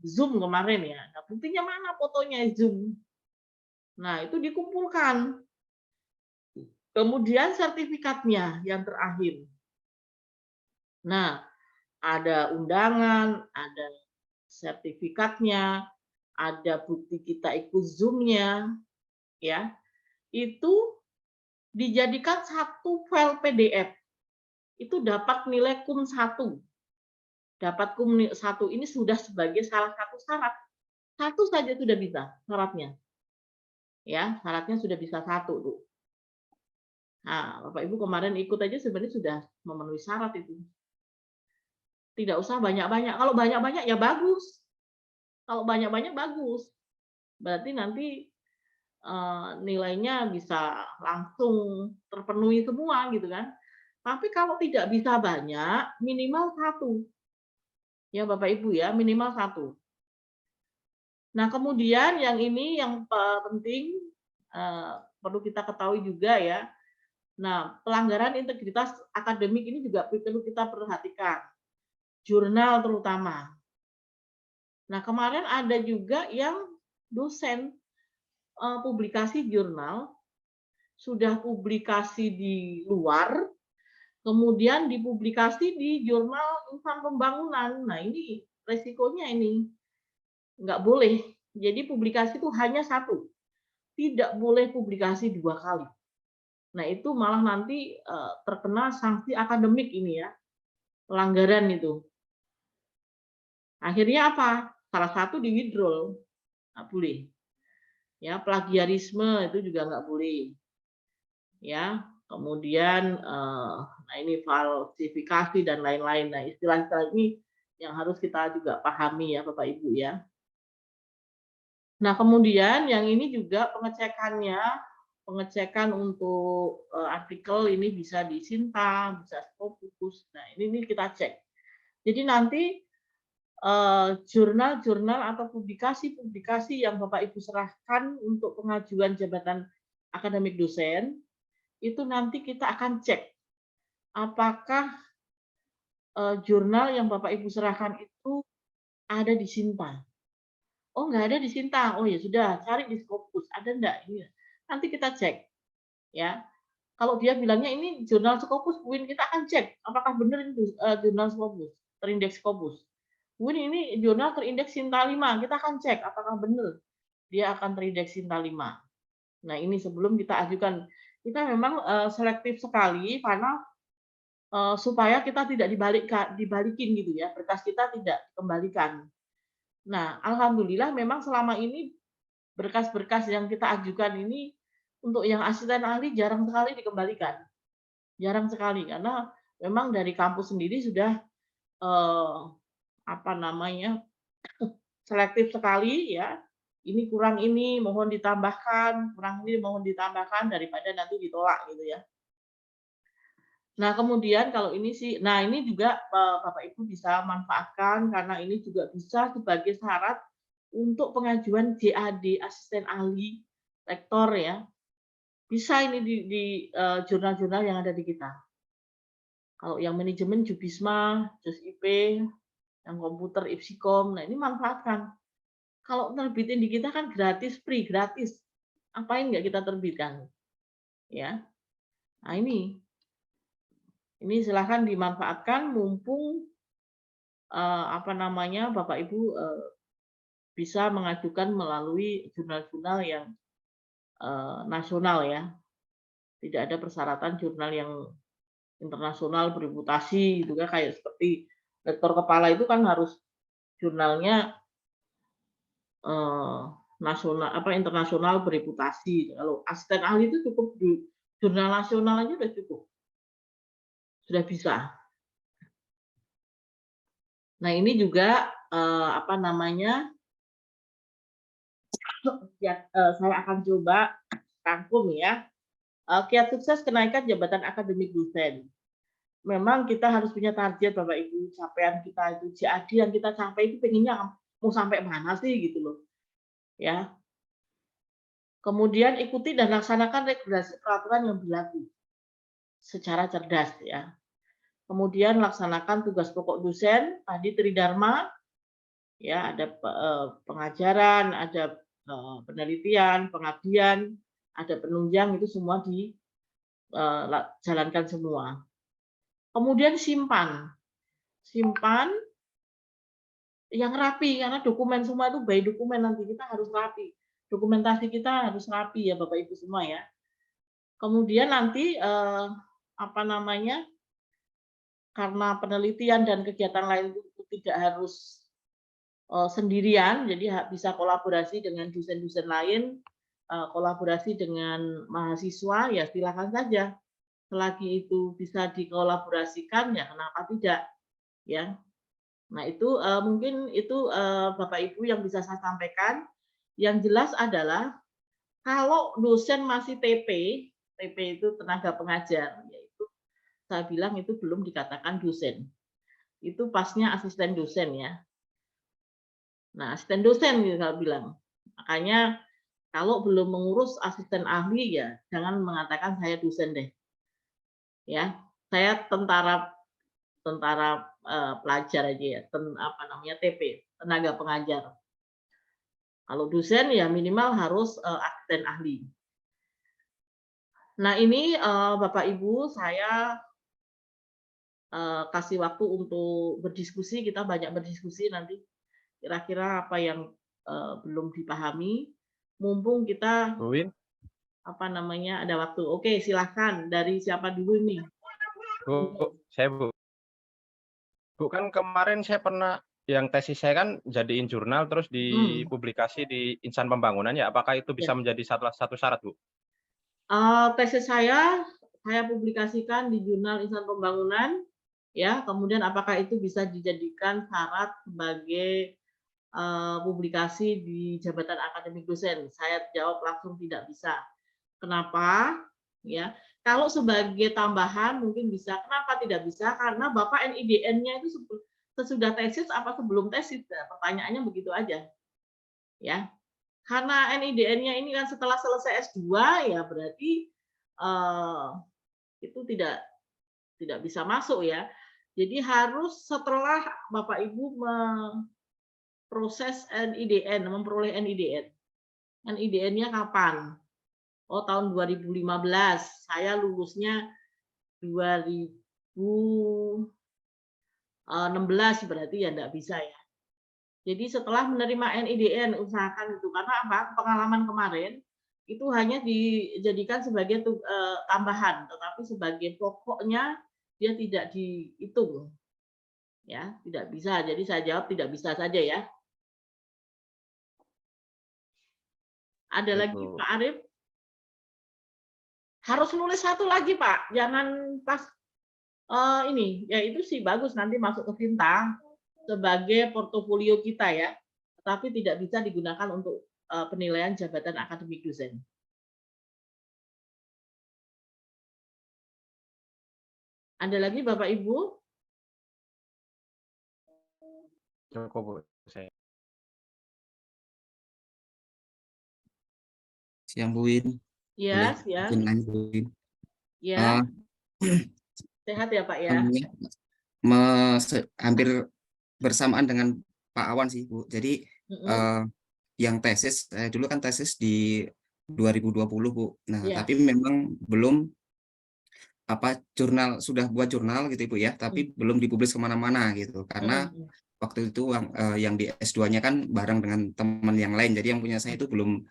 S1: Zoom kemarin ya. Nah, buktinya mana fotonya Zoom? Nah, itu dikumpulkan. Kemudian sertifikatnya yang terakhir. Nah, ada undangan, ada sertifikatnya, ada bukti kita ikut Zoom-nya, ya. Itu dijadikan satu file PDF. Itu dapat nilai KUM 1. Dapat KUM 1 ini sudah sebagai salah satu syarat. Satu saja sudah bisa syaratnya. Ya, syaratnya sudah bisa satu tuh. Nah, Bapak Ibu kemarin ikut aja sebenarnya sudah memenuhi syarat itu. Tidak usah banyak-banyak. Kalau banyak-banyak ya bagus. Kalau banyak-banyak bagus. Berarti nanti nilainya bisa langsung terpenuhi semua gitu kan. Tapi kalau tidak bisa banyak, minimal satu. Ya Bapak Ibu ya, minimal satu. Nah, kemudian yang ini yang penting perlu kita ketahui juga ya. Nah, pelanggaran integritas akademik ini juga perlu kita perhatikan. Jurnal terutama. Nah, kemarin ada juga yang dosen publikasi jurnal, sudah publikasi di luar, kemudian dipublikasi di jurnal Insan Pembangunan. Nah, ini resikonya ini. Nggak boleh. Jadi publikasi itu hanya satu. Tidak boleh publikasi 2 kali. Nah, itu malah nanti terkena sanksi akademik ini ya. Pelanggaran itu. Akhirnya apa? Salah satu di-withdraw. Nggak boleh. Ya, plagiarisme itu juga nggak boleh. Ya, kemudian nah ini falsifikasi dan lain-lain. Nah, istilah-istilah ini yang harus kita juga pahami ya Bapak Ibu ya. Nah, kemudian yang ini juga pengecekannya, pengecekan untuk artikel ini bisa di Sinta, bisa Scopus. Nah, ini kita cek. Jadi nanti jurnal-jurnal atau publikasi-publikasi yang Bapak Ibu serahkan untuk pengajuan jabatan akademik dosen, itu nanti kita akan cek apakah jurnal yang Bapak Ibu serahkan itu ada di Sinta. Oh, nggak ada di Sinta. Oh ya sudah, cari di Scopus. Ada enggak? Iya. Nanti kita cek, ya. Kalau dia bilangnya ini jurnal Scopus, UIN kita akan cek apakah benar ini jurnal Scopus, terindeks Scopus. UIN ini jurnal terindeks Sinta 5, kita akan cek apakah benar dia akan terindeks Sinta 5. Nah, ini sebelum kita ajukan. Kita memang selektif sekali karena supaya kita tidak dibalikin gitu ya, berkas kita tidak dikembalikan. Nah, alhamdulillah memang selama ini berkas-berkas yang kita ajukan ini untuk yang asisten ahli jarang sekali dikembalikan. Jarang sekali karena memang dari kampus sendiri sudah eh, apa namanya selektif sekali ya. Ini kurang ini mohon ditambahkan, kurang ini mohon ditambahkan daripada nanti ditolak gitu ya. Nah, kemudian kalau ini sih, nah ini juga Bapak Ibu bisa manfaatkan karena ini juga bisa sebagai syarat untuk pengajuan JAD asisten ahli rektor ya. Bisa ini di jurnal-jurnal yang ada di kita. Kalau yang manajemen Jubisma, Jus IP, yang komputer Ipsikom, nah ini manfaatkan. Kalau terbitin di kita kan gratis, free, gratis. Apain nggak kita terbitkan? Ya. Nah ini silahkan dimanfaatkan mumpung apa namanya Bapak Ibu bisa mengajukan melalui jurnal-jurnal yang nasional ya. Tidak ada persyaratan jurnal yang internasional bereputasi gitu kan, kayak seperti rektor kepala itu kan harus jurnalnya nasional apa internasional bereputasi. Kalau asisten ahli itu cukup di jurnal nasional aja udah cukup. Sudah bisa. Nah, ini juga apa namanya? Ya, saya akan coba rangkum ya. Kiat sukses kenaikan jabatan akademik dosen. Memang kita harus punya target Bapak Ibu, capaian kita itu JAD yang kita capai itu pengennya mau sampai mana sih gitu loh. Ya. Kemudian ikuti dan laksanakan regulasi peraturan yang berlaku secara cerdas ya. Kemudian laksanakan tugas pokok dosen, tadi Tridharma, ya ada pengajaran, ada penelitian, pengabdian, ada penunjang itu semua dijalankan semua. Kemudian simpan yang rapi karena dokumen semua itu by dokumen nanti kita harus rapi. Dokumentasi kita harus rapi ya Bapak Ibu semua ya. Kemudian nanti apa namanya? Karena penelitian dan kegiatan lain itu tidak harus sendirian, jadi bisa kolaborasi dengan dosen-dosen lain, kolaborasi dengan mahasiswa, ya silakan saja. Selagi itu bisa dikolaborasikan, ya kenapa tidak, ya. Nah itu mungkin itu Bapak Ibu yang bisa saya sampaikan. Yang jelas adalah kalau dosen masih TP, TP itu tenaga pengajar, yaitu saya bilang itu belum dikatakan dosen. Itu pasnya asisten dosen ya. Nah, asisten dosen gitu kalau bilang. Makanya kalau belum mengurus asisten ahli ya jangan mengatakan saya dosen deh. Ya, saya tentara pelajar aja ya, apa namanya TP, tenaga pengajar. Kalau dosen ya minimal harus asisten ahli. Nah, ini Bapak Ibu saya kasih waktu untuk berdiskusi, kita banyak berdiskusi nanti kira-kira apa yang belum dipahami. Mumpung kita
S2: Bu Win,
S1: apa namanya ada waktu. Oke, silahkan dari siapa dulu nih?
S2: Bu, saya Bu. Bu kan kemarin saya pernah yang tesis saya kan jadiin jurnal terus
S1: Hmm,
S2: dipublikasi di insan pembangunan ya. Apakah itu bisa
S1: ya.
S2: menjadi salah satu syarat, Bu?
S1: Tesis saya publikasikan di jurnal Insan Pembangunan, ya. Kemudian apakah itu bisa dijadikan syarat sebagai publikasi di jabatan akademik dosen? Saya jawab langsung tidak bisa. Kenapa? Ya, kalau sebagai tambahan mungkin bisa. Kenapa tidak bisa? Karena Bapak NIDN-nya itu sesudah tesis apa sebelum tesis? Nah, pertanyaannya begitu aja. Ya, karena NIDN-nya ini kan setelah selesai S2 ya berarti itu tidak bisa masuk ya. Jadi harus setelah Bapak Ibu memproses NIDN, memperoleh NIDN. NIDN-nya kapan? Oh, tahun 2015. Saya lulusnya 2016 berarti ya enggak bisa ya. Jadi setelah menerima NIDN usahakan itu, karena apa, pengalaman kemarin itu hanya dijadikan sebagai tambahan, tetapi sebagai pokoknya dia tidak dihitung. Ya, tidak bisa. Jadi saya jawab tidak bisa saja ya. Ada
S2: Baik,
S1: lagi
S2: Bu.
S1: Pak Arif? Harus nulis satu lagi Pak, jangan pas ini, ya itu sih bagus nanti masuk ke Finta sebagai portofolio kita ya, tetapi tidak bisa digunakan untuk penilaian jabatan akademik dosen. Ada lagi Bapak Ibu?
S2: Cukup, Bu. Saya.
S3: Siang Bu Win.
S1: Ya,
S3: Boleh
S1: ya.
S3: izin nanya, Bu Win.
S1: Ya. Sehat ya Pak ya?
S3: Hampir bersamaan dengan Pak Awan sih Bu. Jadi yang tesis, dulu kan tesis di 2020 Bu. Nah, tapi memang belum jurnal, sudah buat jurnal gitu Ibu ya, tapi belum dipublis kemana-mana gitu. Karena waktu itu yang di S2-nya kan bareng dengan teman yang lain. Jadi yang punya saya itu belum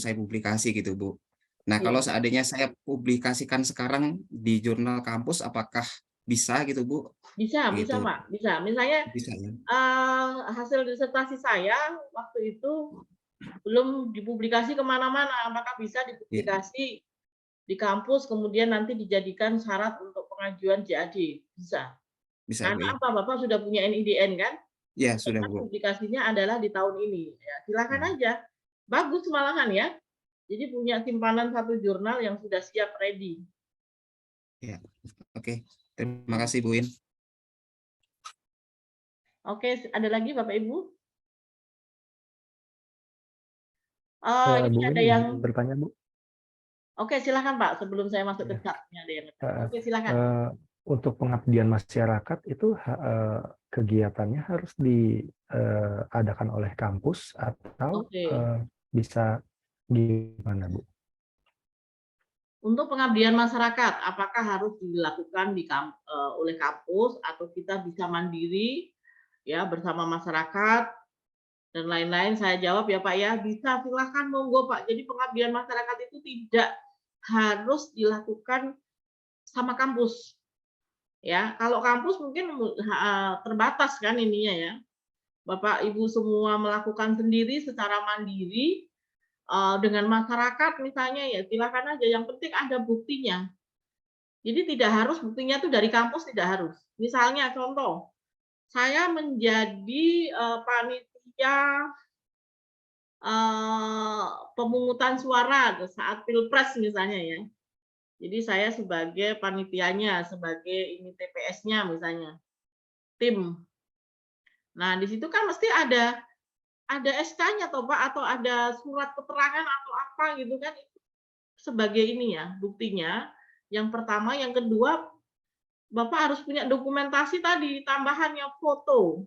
S3: saya publikasi gitu Bu. Nah, kalau seandainya saya publikasikan sekarang di jurnal kampus, apakah bisa gitu Bu?
S1: Bisa,
S3: gitu.
S1: bisa Pak, bisa. Misalnya
S3: bisa, ya?
S1: Hasil disertasi saya waktu itu belum dipublikasi kemana-mana. Apakah bisa dipublikasi di kampus kemudian nanti dijadikan syarat untuk pengajuan JAD? Bisa.
S3: Bisa,
S1: karena apa? Bapak sudah punya NIDN kan?
S3: Ya, sudah Bu.
S1: Publikasinya adalah di tahun ini. Ya, silakan aja. Bagus malahan ya. Jadi punya simpanan satu jurnal yang sudah siap ready.
S3: Ya, oke. Terima kasih Bu Win.
S1: Oke, ada lagi Bapak Ibu?
S4: Bu
S1: Ini ada
S4: Win
S1: yang
S4: bertanya Bu.
S1: Oke, silakan Pak. Sebelum saya masuk ke chatnya ada yang Oke, silakan.
S4: Untuk pengabdian masyarakat itu kegiatannya harus diadakan oleh kampus atau bisa gimana Bu?
S1: Untuk pengabdian masyarakat, apakah harus dilakukan oleh kampus atau kita bisa mandiri ya bersama masyarakat dan lain-lain? Saya jawab ya Pak ya, bisa, silahkan monggo Pak. Jadi pengabdian masyarakat itu tidak harus dilakukan sama kampus. Ya, kalau kampus mungkin terbatas kan ininya ya. Bapak Ibu semua melakukan sendiri secara mandiri dengan masyarakat misalnya ya silakan aja, yang penting ada buktinya. Jadi tidak harus buktinya itu dari kampus, tidak harus. Misalnya contoh, saya menjadi panitia pemungutan suara saat Pilpres misalnya ya. Jadi saya sebagai panitianya, sebagai ini TPS-nya misalnya, tim. Nah, di situ kan mesti ada SK-nya toh Pak, atau ada surat keterangan atau apa gitu kan, sebagai ini ya, buktinya. Yang pertama, yang kedua, Bapak harus punya dokumentasi tadi, tambahannya foto.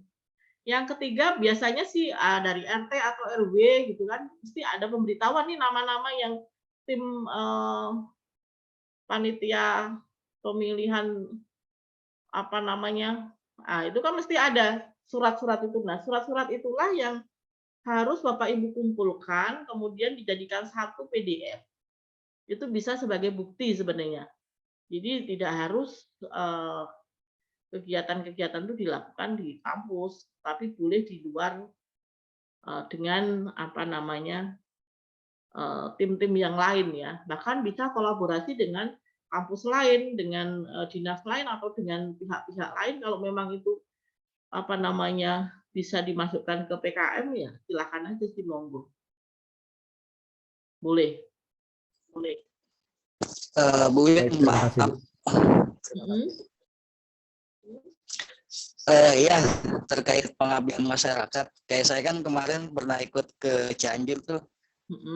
S1: Yang ketiga, biasanya sih dari RT atau RW gitu kan, mesti ada pemberitahuan nih nama-nama yang tim panitia pemilihan apa namanya, itu kan mesti ada surat-surat itu. Nah, surat-surat itulah yang harus Bapak Ibu kumpulkan, kemudian dijadikan satu PDF. Itu bisa sebagai bukti sebenarnya. Jadi tidak harus kegiatan-kegiatan itu dilakukan di kampus, tapi boleh di luar dengan apa namanya tim-tim yang lain ya. Bahkan bisa kolaborasi dengan kampus lain, dengan dinas lain atau dengan pihak-pihak lain kalau memang itu apa namanya bisa dimasukkan ke PKM ya silakan aja sih monggo. Boleh. Boleh.
S3: Bu Win,
S4: maaf.
S5: Ya, terkait pengabdian masyarakat, kayak saya kan kemarin pernah ikut ke Cianjur tuh,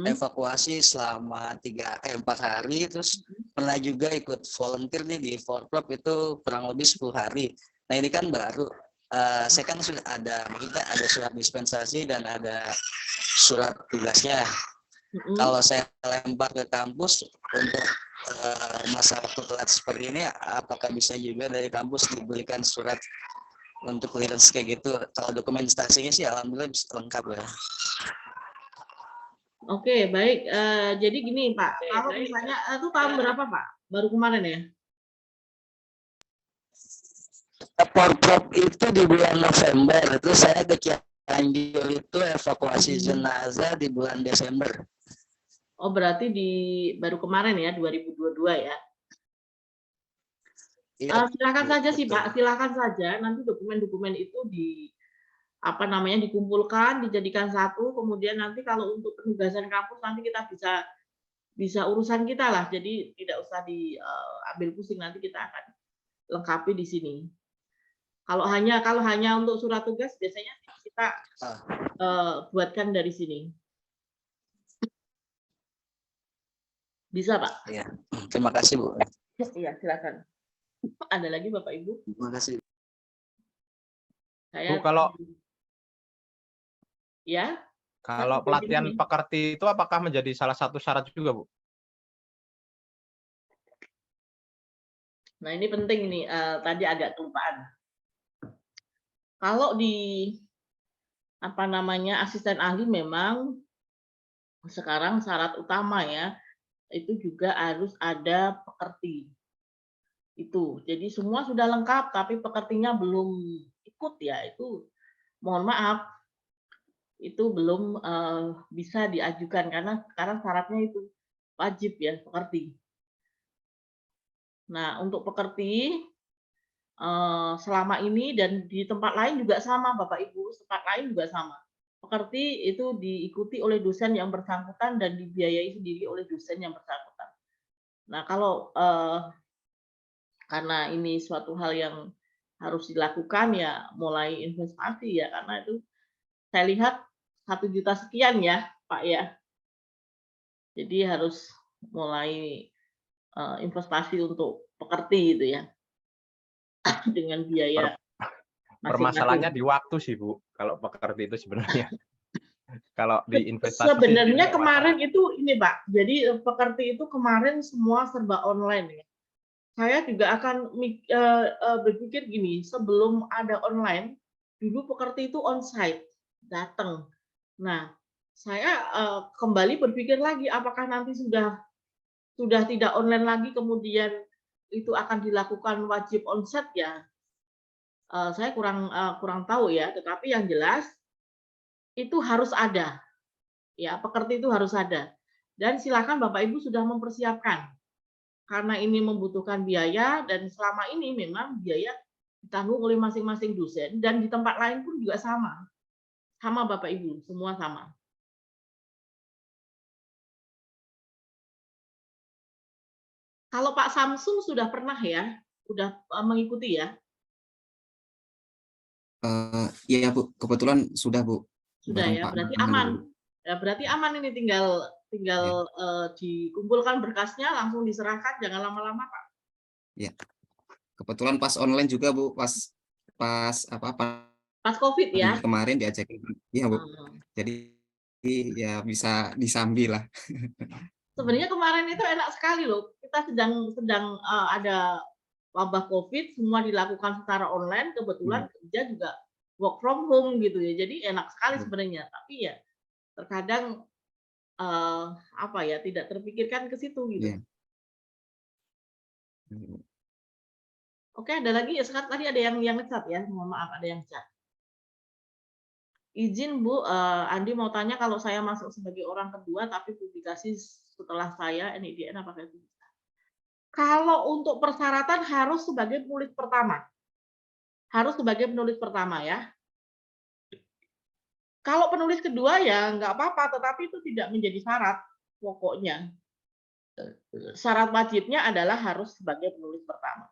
S5: evakuasi selama 4 hari, terus pernah juga ikut volunteer nih di Forprov itu kurang lebih 10 hari. Nah ini kan baru, saya kan sudah ada, maksudnya ada surat dispensasi dan ada surat tugasnya. Kalau saya lempar ke kampus untuk masa waktu telat seperti ini, apakah bisa juga dari kampus diberikan surat untuk clearance kayak gitu? Kalau dokumentasinya sih alhamdulillah bisa lengkap ya.
S1: Oke, baik. Jadi gini Pak, kalau misalnya itu tahun berapa Pak? Baru kemarin ya?
S5: Porprov itu di bulan November, itu saya ke Cianjur itu evakuasi jenazah di bulan Desember.
S1: Oh, berarti baru kemarin ya, 2022 ya?
S5: Iya,
S1: Silakan saja sih
S5: betul.
S1: Pak, silakan saja. Nanti dokumen-dokumen itu dikumpulkan, dijadikan satu. Kemudian nanti kalau untuk penugasan kampus nanti kita bisa urusan kita lah. Jadi tidak usah diambil pusing, nanti kita akan lengkapi di sini. Kalau hanya untuk surat tugas biasanya kita buatkan dari sini. Bisa Pak?
S5: Iya, terima kasih Bu.
S1: Iya, silakan. Ada lagi Bapak Ibu?
S5: Terima kasih.
S2: Bu, kalau
S1: ya.
S2: Kalau pelatihan pekerti itu apakah menjadi salah satu syarat juga, Bu?
S1: Nah, ini penting ini, tadi agak kelupaan. Kalau di asisten ahli memang sekarang syarat utama ya, itu juga harus ada pekerti. Itu. Jadi semua sudah lengkap tapi pekertinya belum ikut ya, itu mohon maaf. Itu belum bisa diajukan karena sekarang syaratnya itu wajib ya pekerti. Nah, untuk pekerti selama ini dan di tempat lain juga sama Bapak Ibu, tempat lain juga sama. Pekerti itu diikuti oleh dosen yang bersangkutan dan dibiayai sendiri oleh dosen yang bersangkutan. Nah, kalau karena ini suatu hal yang harus dilakukan ya mulai investasi ya, karena itu saya lihat 1 juta sekian ya Pak ya. Jadi harus mulai investasi untuk pekerti gitu ya. Dengan biaya
S2: Permasalahannya di waktu sih Bu, kalau pekerti itu sebenarnya. Kalau di investasi
S1: sebenarnya kemarin itu ini Pak, jadi pekerti itu kemarin semua serba online ya. Saya juga akan berpikir gini, sebelum ada online, dulu pekerti itu on-site, datang. Nah, saya kembali berpikir lagi, apakah nanti sudah tidak online lagi, kemudian itu akan dilakukan wajib on-site ya? Saya kurang tahu ya, tetapi yang jelas itu harus ada. Ya, pekerti itu harus ada. Dan silakan Bapak Ibu sudah mempersiapkan. Karena ini membutuhkan biaya dan selama ini memang biaya ditanggung oleh masing-masing dosen dan di tempat lain pun juga sama. Sama Bapak Ibu, semua sama. Kalau Pak Samsung sudah pernah ya, sudah mengikuti ya?
S3: Iya Bu, kebetulan sudah Bu.
S1: Sudah ya, berarti aman. Ya, berarti aman ini tinggal
S3: Ya.
S1: dikumpulkan berkasnya langsung diserahkan, jangan lama-lama Pak.
S3: Ya. Kebetulan pas online juga Bu, pas
S1: Covid ya.
S3: Kemarin diajakin. Iya Bu. Jadi ya bisa disambi lah.
S1: Sebenarnya kemarin itu enak sekali loh. Kita sedang ada wabah Covid, semua dilakukan secara online, kebetulan kerja juga work from home gitu ya. Jadi enak sekali sebenarnya. Tapi ya terkadang tidak terpikirkan ke situ gitu. Oke, ada lagi ya, sekarang tadi ada yang nge-chat ya. Mohon maaf ada yang chat. Izin Bu, Andi mau tanya kalau saya masuk sebagai orang kedua tapi publikasi setelah saya NIDN apakah itu bisa? Kalau untuk persyaratan harus sebagai penulis pertama. Harus sebagai penulis pertama ya. Kalau penulis kedua ya nggak apa-apa, tetapi itu tidak menjadi syarat pokoknya. Syarat wajibnya adalah harus sebagai penulis pertama.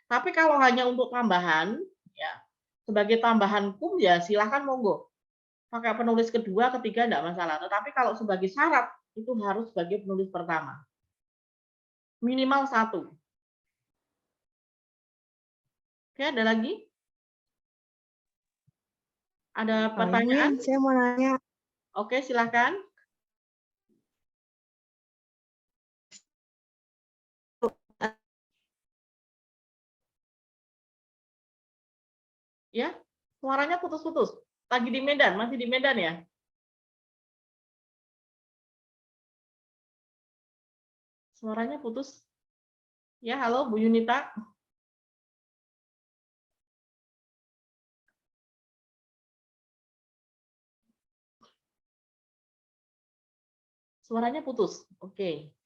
S1: Tapi kalau hanya untuk tambahan, ya sebagai tambahan pun ya silahkan monggo. Pakai penulis kedua, ketiga enggak masalah. Tetapi kalau sebagai syarat itu harus sebagai penulis pertama. Minimal 1. Oke, ada lagi? Ada pertanyaan?
S6: Saya mau nanya.
S1: Oke, silakan. Ya, suaranya putus-putus. Lagi di Medan, masih di Medan ya? Suaranya putus. Ya, halo Bu Yunita. Suaranya putus. Oke.